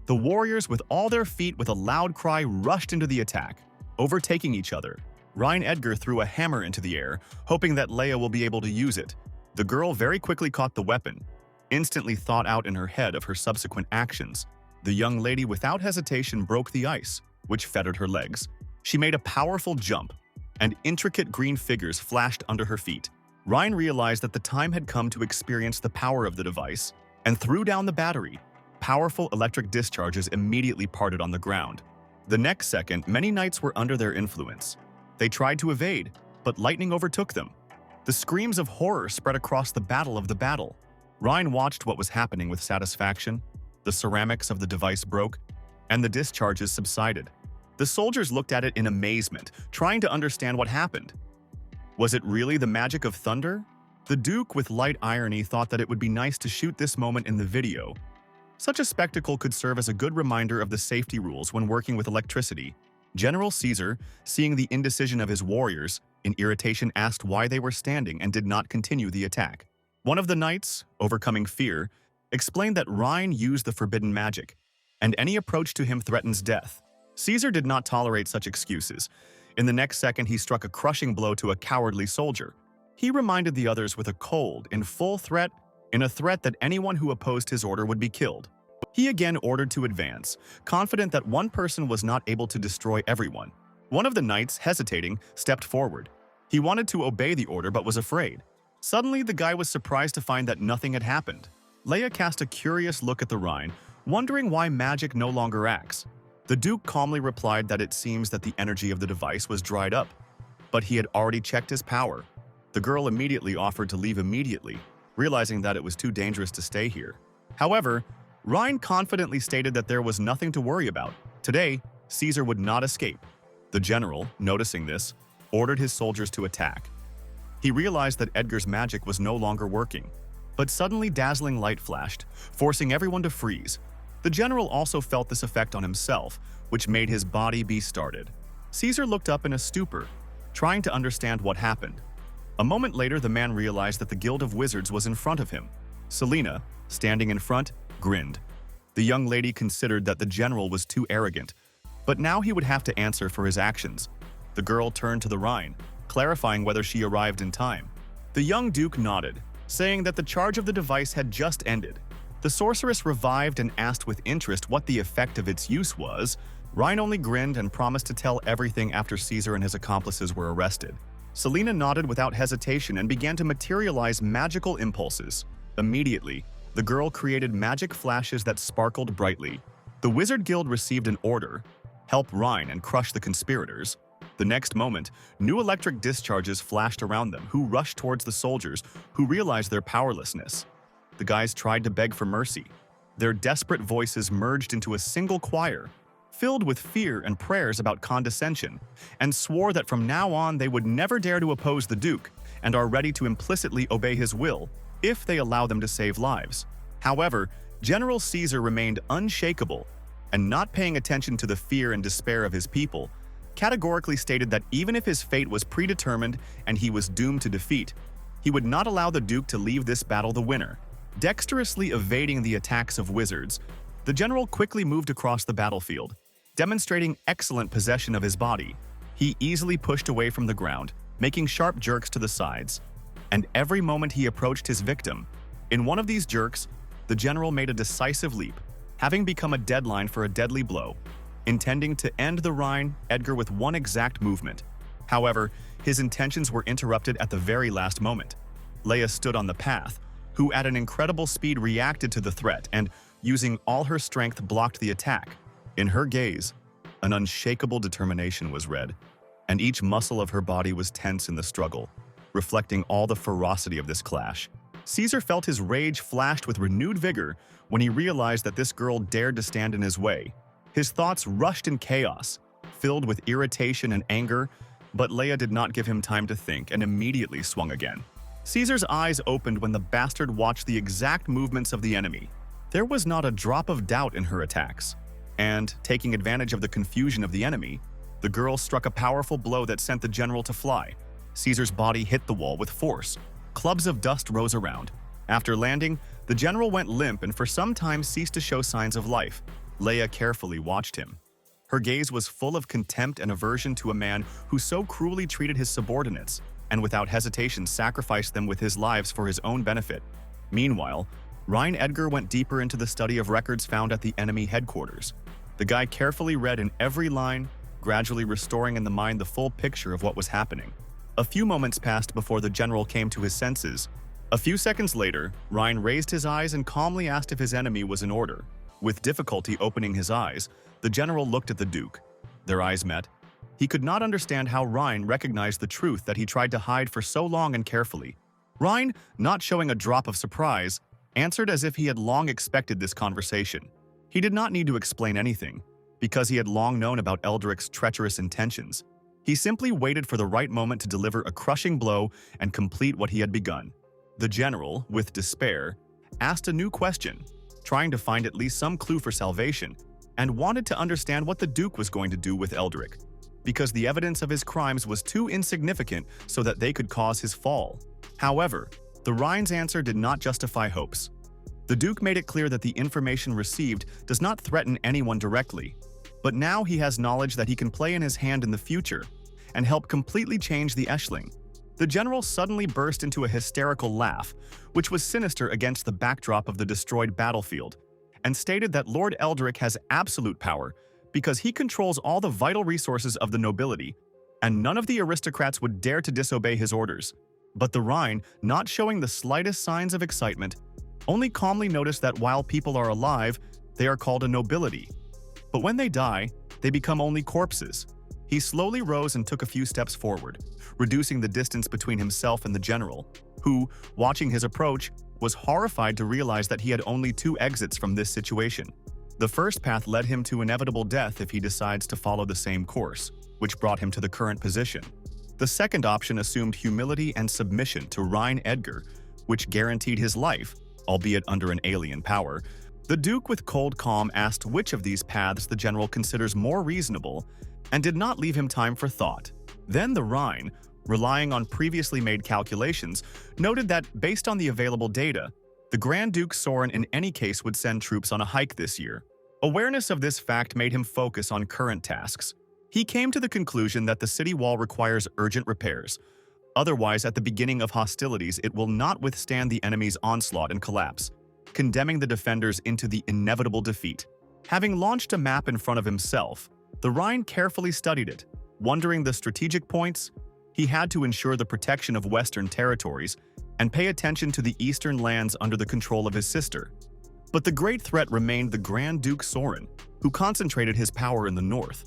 The warriors, with all their feet with a loud cry, rushed into the attack, overtaking each other. Rhine Edgar threw a hammer into the air, hoping that Leia will be able to use it. The girl very quickly caught the weapon, instantly thought out in her head of her subsequent actions. The young lady without hesitation broke the ice, which fettered her legs. She made a powerful jump, and intricate green figures flashed under her feet. Rhine realized that the time had come to experience the power of the device, and threw down the battery. Powerful electric discharges immediately parted on the ground. The next second, many knights were under their influence. They tried to evade, but lightning overtook them. The screams of horror spread across the battle. Rhine watched what was happening with satisfaction. The ceramics of the device broke, and the discharges subsided. The soldiers looked at it in amazement, trying to understand what happened. Was it really the magic of thunder? The Duke, with light irony, thought that it would be nice to shoot this moment in the video. Such a spectacle could serve as a good reminder of the safety rules when working with electricity. General Caesar, seeing the indecision of his warriors, in irritation asked why they were standing and did not continue the attack. One of the knights, overcoming fear, explained that Rhine used the forbidden magic, and any approach to him threatens death. Caesar did not tolerate such excuses. In the next second, he struck a crushing blow to a cowardly soldier. He reminded the others with a cold, in a threat that anyone who opposed his order would be killed. He again ordered to advance, confident that one person was not able to destroy everyone. One of the knights, hesitating, stepped forward. He wanted to obey the order but was afraid. Suddenly, the guy was surprised to find that nothing had happened. Leia cast a curious look at the Rhine, wondering why magic no longer acts. The Duke calmly replied that it seems that the energy of the device was dried up, but he had already checked his power. The girl immediately offered to leave immediately, realizing that it was too dangerous to stay here. However, Rhine confidently stated that there was nothing to worry about. Today, Caesar would not escape. The general, noticing this, ordered his soldiers to attack. He realized that Edgar's magic was no longer working. But suddenly dazzling light flashed, forcing everyone to freeze. The general also felt this effect on himself, which made his body be started. Caesar looked up in a stupor, trying to understand what happened. A moment later, the man realized that the Guild of Wizards was in front of him. Selena, standing in front, grinned. The young lady considered that the general was too arrogant, but now he would have to answer for his actions. The girl turned to the Rhine, clarifying whether she arrived in time. The young duke nodded, saying that the charge of the device had just ended. The sorceress revived and asked with interest what the effect of its use was. Rhine only grinned and promised to tell everything after Caesar and his accomplices were arrested. Selena nodded without hesitation and began to materialize magical impulses. Immediately, the girl created magic flashes that sparkled brightly. The Wizard Guild received an order: help Rhine and crush the conspirators. The next moment, new electric discharges flashed around them, who rushed towards the soldiers, who realized their powerlessness. The guys tried to beg for mercy. Their desperate voices merged into a single choir, filled with fear and prayers about condescension, and swore that from now on they would never dare to oppose the Duke and are ready to implicitly obey his will if they allow them to save lives. However, General Caesar remained unshakable and, not paying attention to the fear and despair of his people, categorically stated that even if his fate was predetermined and he was doomed to defeat, he would not allow the Duke to leave this battle the winner. Dexterously evading the attacks of wizards, the general quickly moved across the battlefield, demonstrating excellent possession of his body. He easily pushed away from the ground, making sharp jerks to the sides. And every moment he approached his victim, in one of these jerks, the general made a decisive leap, having become a deadline for a deadly blow, intending to end the Rhine Edgar with one exact movement. However, his intentions were interrupted at the very last moment. Leia stood on the path, who at an incredible speed reacted to the threat and, using all her strength, blocked the attack. In her gaze, an unshakable determination was read, and each muscle of her body was tense in the struggle, reflecting all the ferocity of this clash. Caesar felt his rage flashed with renewed vigor when he realized that this girl dared to stand in his way. His thoughts rushed in chaos, filled with irritation and anger, but Leia did not give him time to think and immediately swung again. Caesar's eyes opened when the bastard watched the exact movements of the enemy. There was not a drop of doubt in her attacks, and, taking advantage of the confusion of the enemy, the girl struck a powerful blow that sent the general to fly. Caesar's body hit the wall with force. Clubs of dust rose around. After landing, the general went limp and for some time ceased to show signs of life. Leia carefully watched him. Her gaze was full of contempt and aversion to a man who so cruelly treated his subordinates and without hesitation sacrificed them with his lives for his own benefit. Meanwhile, Rhine Edgar went deeper into the study of records found at the enemy headquarters. The guy carefully read in every line, gradually restoring in the mind the full picture of what was happening. A few moments passed before the general came to his senses. A few seconds later, Rhine raised his eyes and calmly asked if his enemy was in order. With difficulty opening his eyes, the general looked at the Duke. Their eyes met. He could not understand how Rhine recognized the truth that he tried to hide for so long and carefully. Rhine, not showing a drop of surprise, answered as if he had long expected this conversation. He did not need to explain anything, because he had long known about Eldric's treacherous intentions. He simply waited for the right moment to deliver a crushing blow and complete what he had begun. The general, with despair, asked a new question, trying to find at least some clue for salvation, and wanted to understand what the Duke was going to do with Eldric, because the evidence of his crimes was too insignificant so that they could cause his fall. However, the Rhine's answer did not justify hopes. The Duke made it clear that the information received does not threaten anyone directly, but now he has knowledge that he can play in his hand in the future and help completely change the Ashling. The general suddenly burst into a hysterical laugh, which was sinister against the backdrop of the destroyed battlefield, and stated that Lord Eldric has absolute power because he controls all the vital resources of the nobility, and none of the aristocrats would dare to disobey his orders. But the Rhine, not showing the slightest signs of excitement, only calmly noticed that while people are alive, they are called a nobility. But when they die, they become only corpses. He slowly rose and took a few steps forward, reducing the distance between himself and the general, who, watching his approach, was horrified to realize that he had only two exits from this situation. The first path led him to inevitable death if he decides to follow the same course, which brought him to the current position. The second option assumed humility and submission to Rhine Edgar, which guaranteed his life, albeit under an alien power. The Duke with cold calm asked which of these paths the general considers more reasonable and did not leave him time for thought. Then the Rhine, relying on previously made calculations, noted that based on the available data, the Grand Duke Soren in any case would send troops on a hike this year. Awareness of this fact made him focus on current tasks. He came to the conclusion that the city wall requires urgent repairs. Otherwise, at the beginning of hostilities, it will not withstand the enemy's onslaught and collapse, condemning the defenders into the inevitable defeat. Having launched a map in front of himself, the Rhine carefully studied it. Wondering the strategic points, he had to ensure the protection of western territories and pay attention to the eastern lands under the control of his sister. But the great threat remained the Grand Duke Soren, who concentrated his power in the north.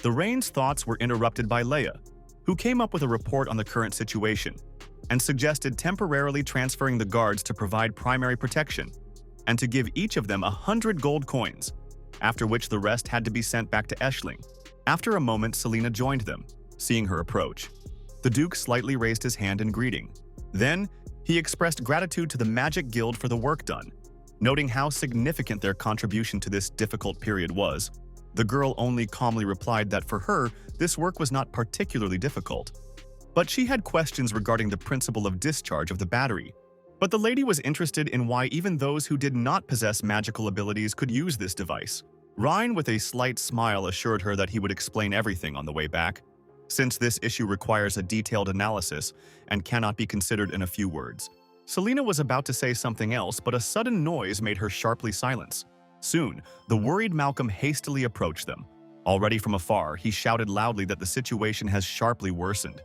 The Rain's thoughts were interrupted by Leia, who came up with a report on the current situation and suggested temporarily transferring the guards to provide primary protection and to give each of them 100 gold coins, after which the rest had to be sent back to Ashling. After a moment, Selena joined them, seeing her approach. The Duke slightly raised his hand in greeting. Then, he expressed gratitude to the Magic Guild for the work done, noting how significant their contribution to this difficult period was. The girl only calmly replied that for her, this work was not particularly difficult. But she had questions regarding the principle of discharge of the battery. But the lady was interested in why even those who did not possess magical abilities could use this device. Rhine, with a slight smile, assured her that he would explain everything on the way back, since this issue requires a detailed analysis and cannot be considered in a few words. Selena was about to say something else, but a sudden noise made her sharply silence. Soon, the worried Malcolm hastily approached them. Already from afar, he shouted loudly that the situation has sharply worsened,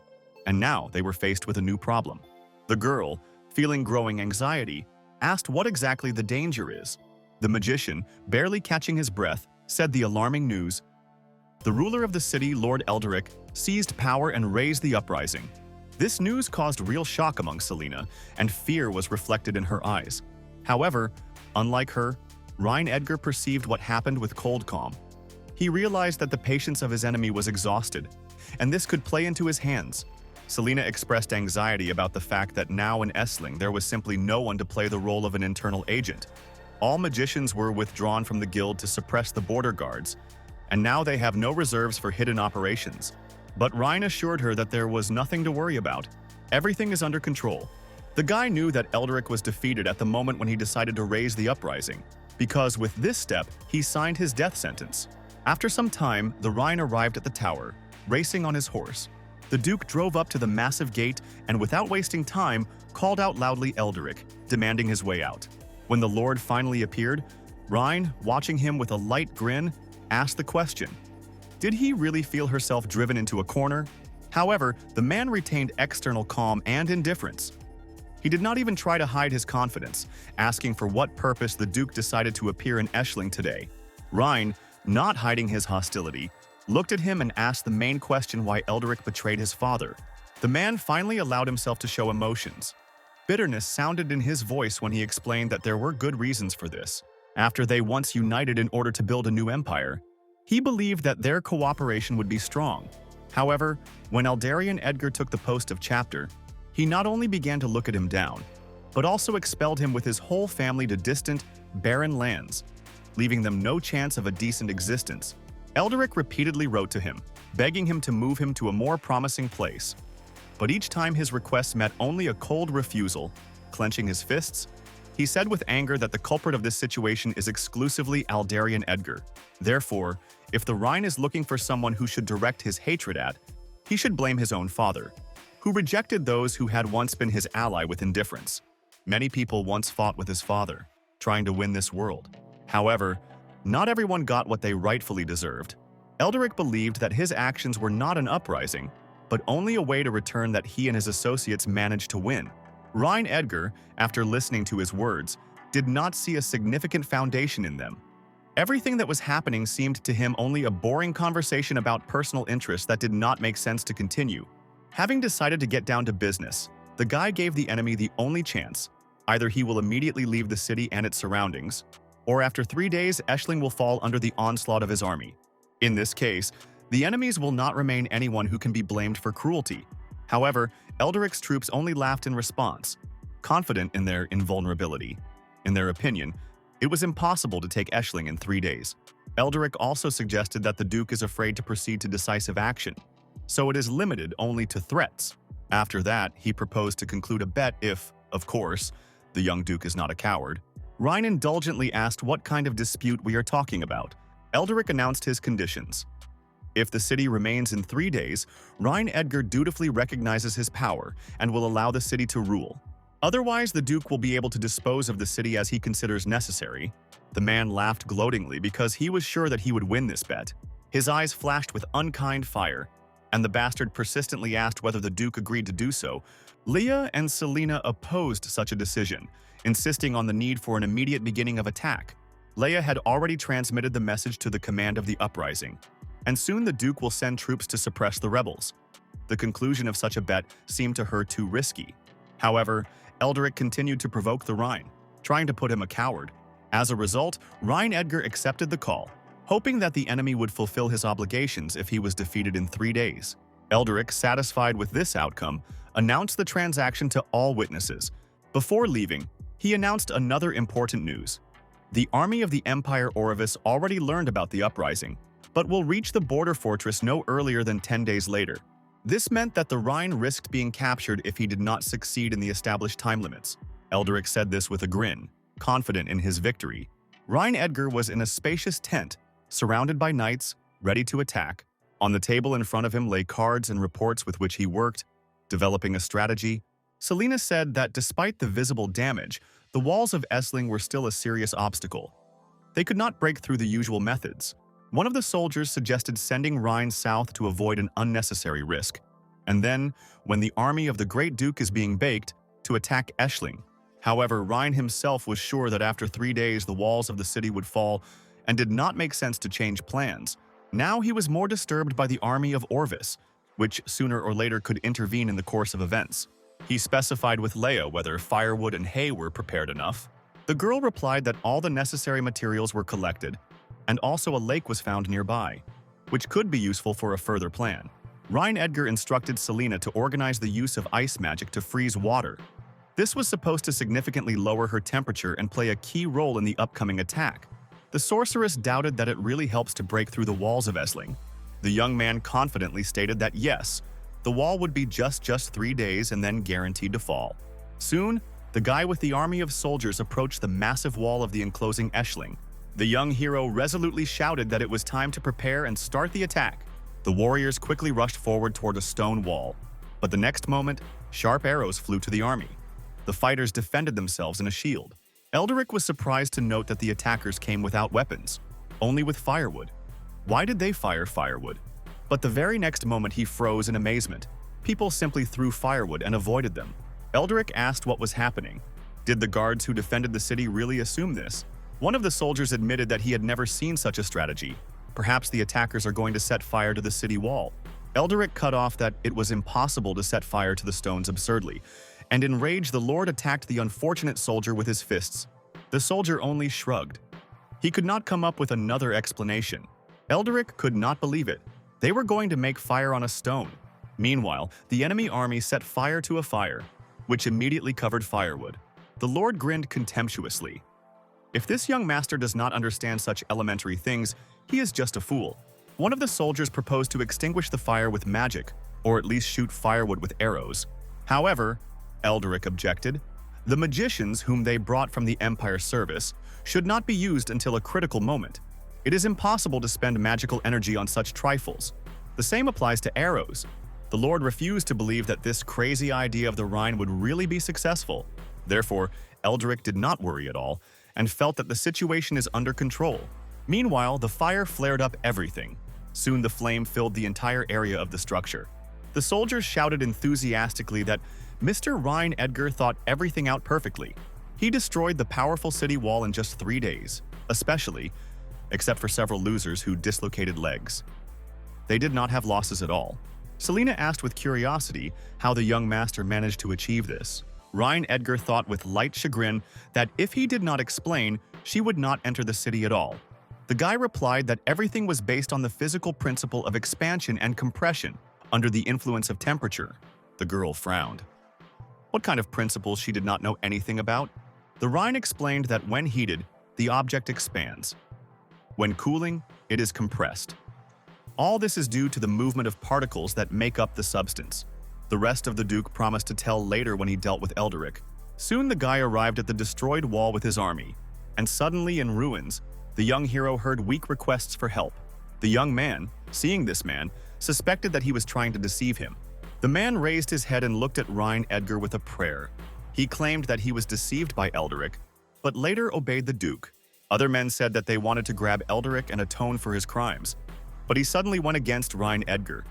and now they were faced with a new problem. The girl, feeling growing anxiety, asked what exactly the danger is. The magician, barely catching his breath, said the alarming news. The ruler of the city, Lord Elderic, seized power and raised the uprising. This news caused real shock among Selena, and fear was reflected in her eyes. However, unlike her, Rhine Edgar perceived what happened with cold calm. He realized that the patience of his enemy was exhausted, and this could play into his hands. Selena expressed anxiety about the fact that now in Ashling there was simply no one to play the role of an internal agent. All magicians were withdrawn from the guild to suppress the border guards, and now they have no reserves for hidden operations. But Rhine assured her that there was nothing to worry about. Everything is under control. The guy knew that Elderic was defeated at the moment when he decided to raise the uprising, because with this step, he signed his death sentence. After some time, the Rhine arrived at the tower, racing on his horse. The Duke drove up to the massive gate and, without wasting time, called out loudly Elderic, demanding his way out. When the Lord finally appeared, Rhine, watching him with a light grin, asked the question. Did he really feel herself driven into a corner? However, the man retained external calm and indifference. He did not even try to hide his confidence, asking for what purpose the Duke decided to appear in Ashling today. Rhine, not hiding his hostility, looked at him and asked the main question why Elderic betrayed his father. The man finally allowed himself to show emotions. Bitterness sounded in his voice when he explained that there were good reasons for this. After they once united in order to build a new empire, he believed that their cooperation would be strong. However, when Eldarian Edgar took the post of chapter, he not only began to look at him down, but also expelled him with his whole family to distant, barren lands, leaving them no chance of a decent existence. Elderic repeatedly wrote to him, begging him to move him to a more promising place. But each time his requests met only a cold refusal. Clenching his fists, he said with anger that the culprit of this situation is exclusively Eldarian Edgar. Therefore, if the Rhine is looking for someone who should direct his hatred at, he should blame his own father, who rejected those who had once been his ally with indifference. Many people once fought with his father, trying to win this world. However, not everyone got what they rightfully deserved. Elderic believed that his actions were not an uprising, but only a way to return that he and his associates managed to win. Rhine Edgar, after listening to his words, did not see a significant foundation in them. Everything that was happening seemed to him only a boring conversation about personal interests that did not make sense to continue. Having decided to get down to business, the guy gave the enemy the only chance. Either he will immediately leave the city and its surroundings, or after 3 days, Ashling will fall under the onslaught of his army. In this case, the enemies will not remain anyone who can be blamed for cruelty. However, Elderic's troops only laughed in response, confident in their invulnerability. In their opinion, it was impossible to take Ashling in 3 days. Elderic also suggested that the Duke is afraid to proceed to decisive action, so it is limited only to threats. After that, he proposed to conclude a bet if, of course, the young Duke is not a coward. Rein indulgently asked what kind of dispute we are talking about. Elderic announced his conditions. If the city remains in 3 days, Rein Edgar dutifully recognizes his power and will allow the city to rule. Otherwise, the Duke will be able to dispose of the city as he considers necessary. The man laughed gloatingly because he was sure that he would win this bet. His eyes flashed with unkind fire, and the bastard persistently asked whether the Duke agreed to do so. Leah and Selena opposed such a decision, insisting on the need for an immediate beginning of attack. Leah had already transmitted the message to the command of the uprising, and soon the Duke will send troops to suppress the rebels. The conclusion of such a bet seemed to her too risky. However, Elderic continued to provoke the Rein, trying to put him a coward. As a result, Rein Edgar accepted the call, hoping that the enemy would fulfill his obligations if he was defeated in 3 days. Elderic, satisfied with this outcome, announced the transaction to all witnesses. Before leaving, he announced another important news. The army of the Empire Orvis already learned about the uprising, but will reach the border fortress no earlier than 10 days later. This meant that the Rein risked being captured if he did not succeed in the established time limits. Elderic said this with a grin, confident in his victory. Rein Edgar was in a spacious tent, surrounded by knights, ready to attack. On the table in front of him lay cards and reports with which he worked, developing a strategy. Selena said that despite the visible damage, the walls of Ashling were still a serious obstacle. They could not break through the usual methods. One of the soldiers suggested sending Rein south to avoid an unnecessary risk, and then, when the army of the Great Duke is being baked, to attack Ashling. However, Rein himself was sure that after 3 days the walls of the city would fall, and did not make sense to change plans. Now he was more disturbed by the army of Orvis, which sooner or later could intervene in the course of events. He specified with Leia whether firewood and hay were prepared enough. The girl replied that all the necessary materials were collected, and also a lake was found nearby, which could be useful for a further plan. Rein Edgar instructed Selena to organize the use of ice magic to freeze water. This was supposed to significantly lower her temperature and play a key role in the upcoming attack. The sorceress doubted that it really helps to break through the walls of Ashling. The young man confidently stated that yes, the wall would be just 3 days and then guaranteed to fall. Soon, the guy with the army of soldiers approached the massive wall of the enclosing Ashling. The young hero resolutely shouted that it was time to prepare and start the attack. The warriors quickly rushed forward toward a stone wall, but the next moment, sharp arrows flew to the army. The fighters defended themselves in a shield. Elderic was surprised to note that the attackers came without weapons, only with firewood. Why did they fire firewood? But the very next moment he froze in amazement. People simply threw firewood and avoided them. Elderic asked what was happening. Did the guards who defended the city really assume this? One of the soldiers admitted that he had never seen such a strategy. Perhaps the attackers are going to set fire to the city wall. Elderic cut off that it was impossible to set fire to the stones absurdly, and enraged the Lord attacked the unfortunate soldier with his fists. The soldier only shrugged. He could not come up with another explanation. Elderic could not believe it. They were going to make fire on a stone. Meanwhile, the enemy army set fire to a fire, which immediately covered firewood. The Lord grinned contemptuously. If this young master does not understand such elementary things, he is just a fool. One of the soldiers proposed to extinguish the fire with magic, or at least shoot firewood with arrows. However, Elderic objected. The magicians whom they brought from the Empire service should not be used until a critical moment. It is impossible to spend magical energy on such trifles. The same applies to arrows. The Lord refused to believe that this crazy idea of the Rein would really be successful. Therefore, Elderic did not worry at all, and felt that the situation is under control. Meanwhile, the fire flared up everything. Soon the flame filled the entire area of the structure. The soldiers shouted enthusiastically that Mr. Rein Edgar thought everything out perfectly. He destroyed the powerful city wall in just 3 days, except for several losers who dislocated legs. They did not have losses at all. Selena asked with curiosity how the young master managed to achieve this. Rein Edgar thought with light chagrin that if he did not explain, she would not enter the city at all. The guy replied that everything was based on the physical principle of expansion and compression under the influence of temperature. The girl frowned. What kind of principles she did not know anything about? The Rhine explained that when heated, the object expands. When cooling, it is compressed. All this is due to the movement of particles that make up the substance. The rest of the Duke promised to tell later when he dealt with Elderic. Soon the guy arrived at the destroyed wall with his army, and suddenly in ruins, the young hero heard weak requests for help. The young man, seeing this man, suspected that he was trying to deceive him. The man raised his head and looked at Rhine Edgar with a prayer. He claimed that he was deceived by Elderic, but later obeyed the Duke. Other men said that they wanted to grab Elderic and atone for his crimes, but he suddenly went against Rhine Edgar.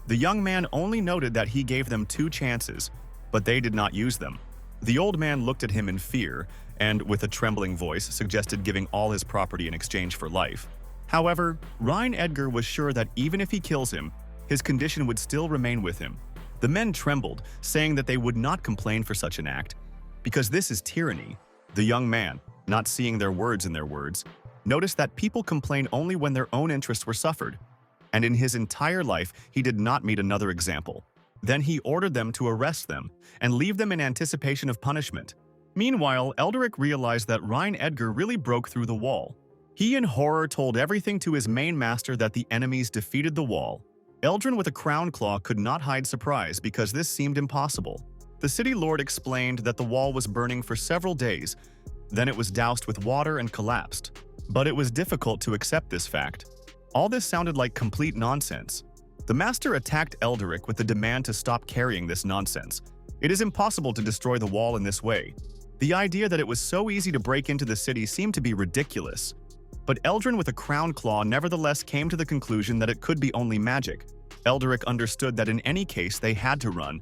The young man only noted that he gave them 2 chances, but they did not use them. The old man looked at him in fear and, with a trembling voice, suggested giving all his property in exchange for life. However, Rhine Edgar was sure that even if he kills him, his condition would still remain with him. The men trembled, saying that they would not complain for such an act, because this is tyranny. The young man, not seeing their words in their words, noticed that people complain only when their own interests were suffered, and in his entire life he did not meet another example. Then he ordered them to arrest them and leave them in anticipation of punishment. Meanwhile, Elderic realized that Rhine Edgar really broke through the wall. He in horror told everything to his main master that the enemies defeated the wall. Eldrin with a crown claw could not hide surprise because this seemed impossible. The city lord explained that the wall was burning for several days, then it was doused with water and collapsed. But it was difficult to accept this fact. All this sounded like complete nonsense. The master attacked Elderic with the demand to stop carrying this nonsense. It is impossible to destroy the wall in this way. The idea that it was so easy to break into the city seemed to be ridiculous. But Eldrin with a crown claw nevertheless came to the conclusion that it could be only magic. Elderic understood that in any case they had to run,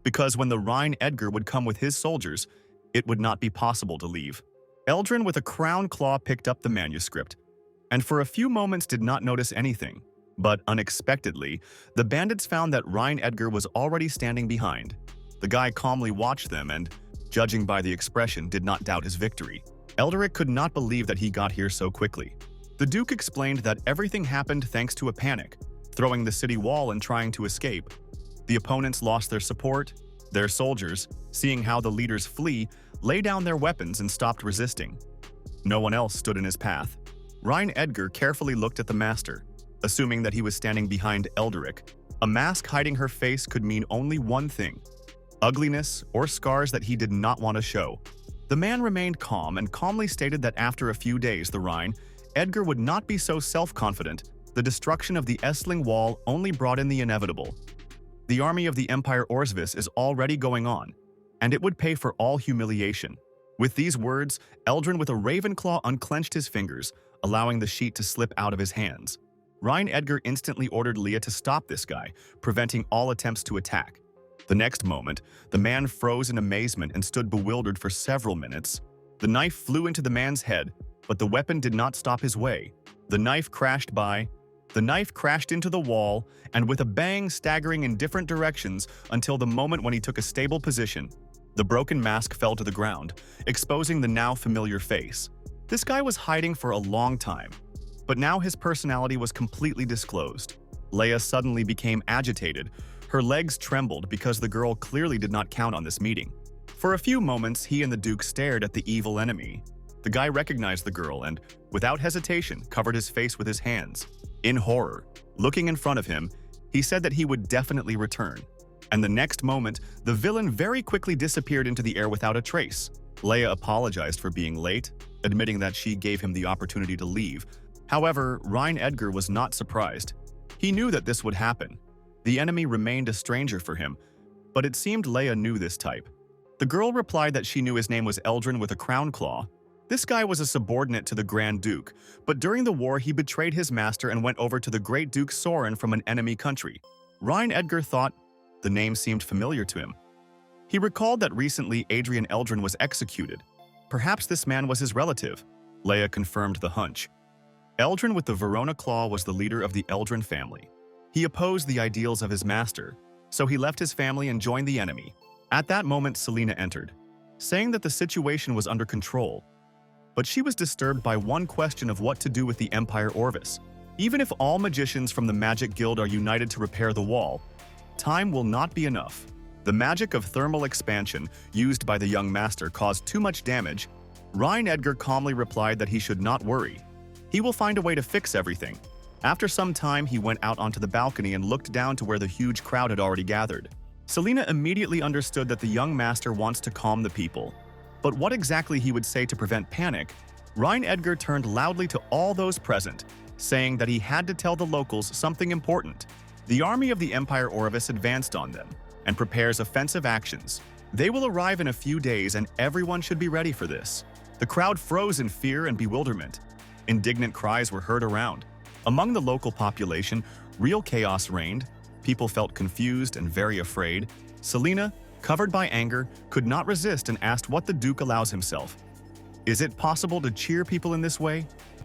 because when the Rhine Edgar would come with his soldiers, it would not be possible to leave. Eldrin with a crown claw picked up the manuscript, and for a few moments did not notice anything. But unexpectedly, the bandits found that Rhine Edgar was already standing behind. The guy calmly watched them and, judging by the expression, did not doubt his victory. Elderic could not believe that he got here so quickly. The Duke explained that everything happened thanks to a panic, throwing the city wall and trying to escape. The opponents lost their support. Their soldiers, seeing how the leaders flee, lay down their weapons and stopped resisting. No one else stood in his path. Rhine Edgar carefully looked at the master, assuming that he was standing behind Elderic. A mask hiding her face could mean only one thing: ugliness or scars that he did not want to show. The man remained calm and calmly stated that after a few days the Rhine Edgar would not be so self-confident. The destruction of the Ashling wall only brought in the inevitable. The army of the Empire Orzvis is already going on, and it would pay for all humiliation. With these words, Eldrin with a raven claw unclenched his fingers, allowing the sheet to slip out of his hands. Rhine Edgar instantly ordered Leah to stop this guy, preventing all attempts to attack. The next moment, the man froze in amazement and stood bewildered for several minutes. The knife flew into the man's head, but the weapon did not stop his way. The knife crashed into the wall, and with a bang staggering in different directions until the moment when he took a stable position. The broken mask fell to the ground, exposing the now familiar face. This guy was hiding for a long time, but now his personality was completely disclosed. Leia suddenly became agitated. Her legs trembled because the girl clearly did not count on this meeting. For a few moments, he and the Duke stared at the evil enemy. The guy recognized the girl and, without hesitation, covered his face with his hands. In horror, looking in front of him, he said that he would definitely return. And the next moment, the villain very quickly disappeared into the air without a trace. Leia apologized for being late, admitting that she gave him the opportunity to leave. However, Rhine Edgar was not surprised. He knew that this would happen. The enemy remained a stranger for him, but it seemed Leia knew this type. The girl replied that she knew his name was Eldrin with a crown claw. This guy was a subordinate to the Grand Duke, but during the war he betrayed his master and went over to the Great Duke Soren from an enemy country. Rhine Edgar thought the name seemed familiar to him. He recalled that recently Adrian Eldrin was executed. Perhaps this man was his relative. Leia confirmed the hunch. Eldrin with the Verona claw was the leader of the Eldrin family. He opposed the ideals of his master, so he left his family and joined the enemy. At that moment, Selena entered, saying that the situation was under control. But she was disturbed by one question of what to do with the Empire Orvis. Even if all magicians from the Magic Guild are united to repair the wall, time will not be enough. The magic of thermal expansion used by the young master caused too much damage. Edgar calmly replied that he should not worry. He will find a way to fix everything. After some time, he went out onto the balcony and looked down to where the huge crowd had already gathered. Selena immediately understood that the young master wants to calm the people. But what exactly he would say to prevent panic, Edgar turned loudly to all those present, saying that he had to tell the locals something important. The army of the Empire Orvis advanced on them and prepares offensive actions. They will arrive in a few days and everyone should be ready for this. The crowd froze in fear and bewilderment. Indignant cries were heard around. Among the local population, real chaos reigned. People felt confused and very afraid. Selena, covered by anger, could not resist and asked what the Duke allows himself. Is it possible to cheer people in this way?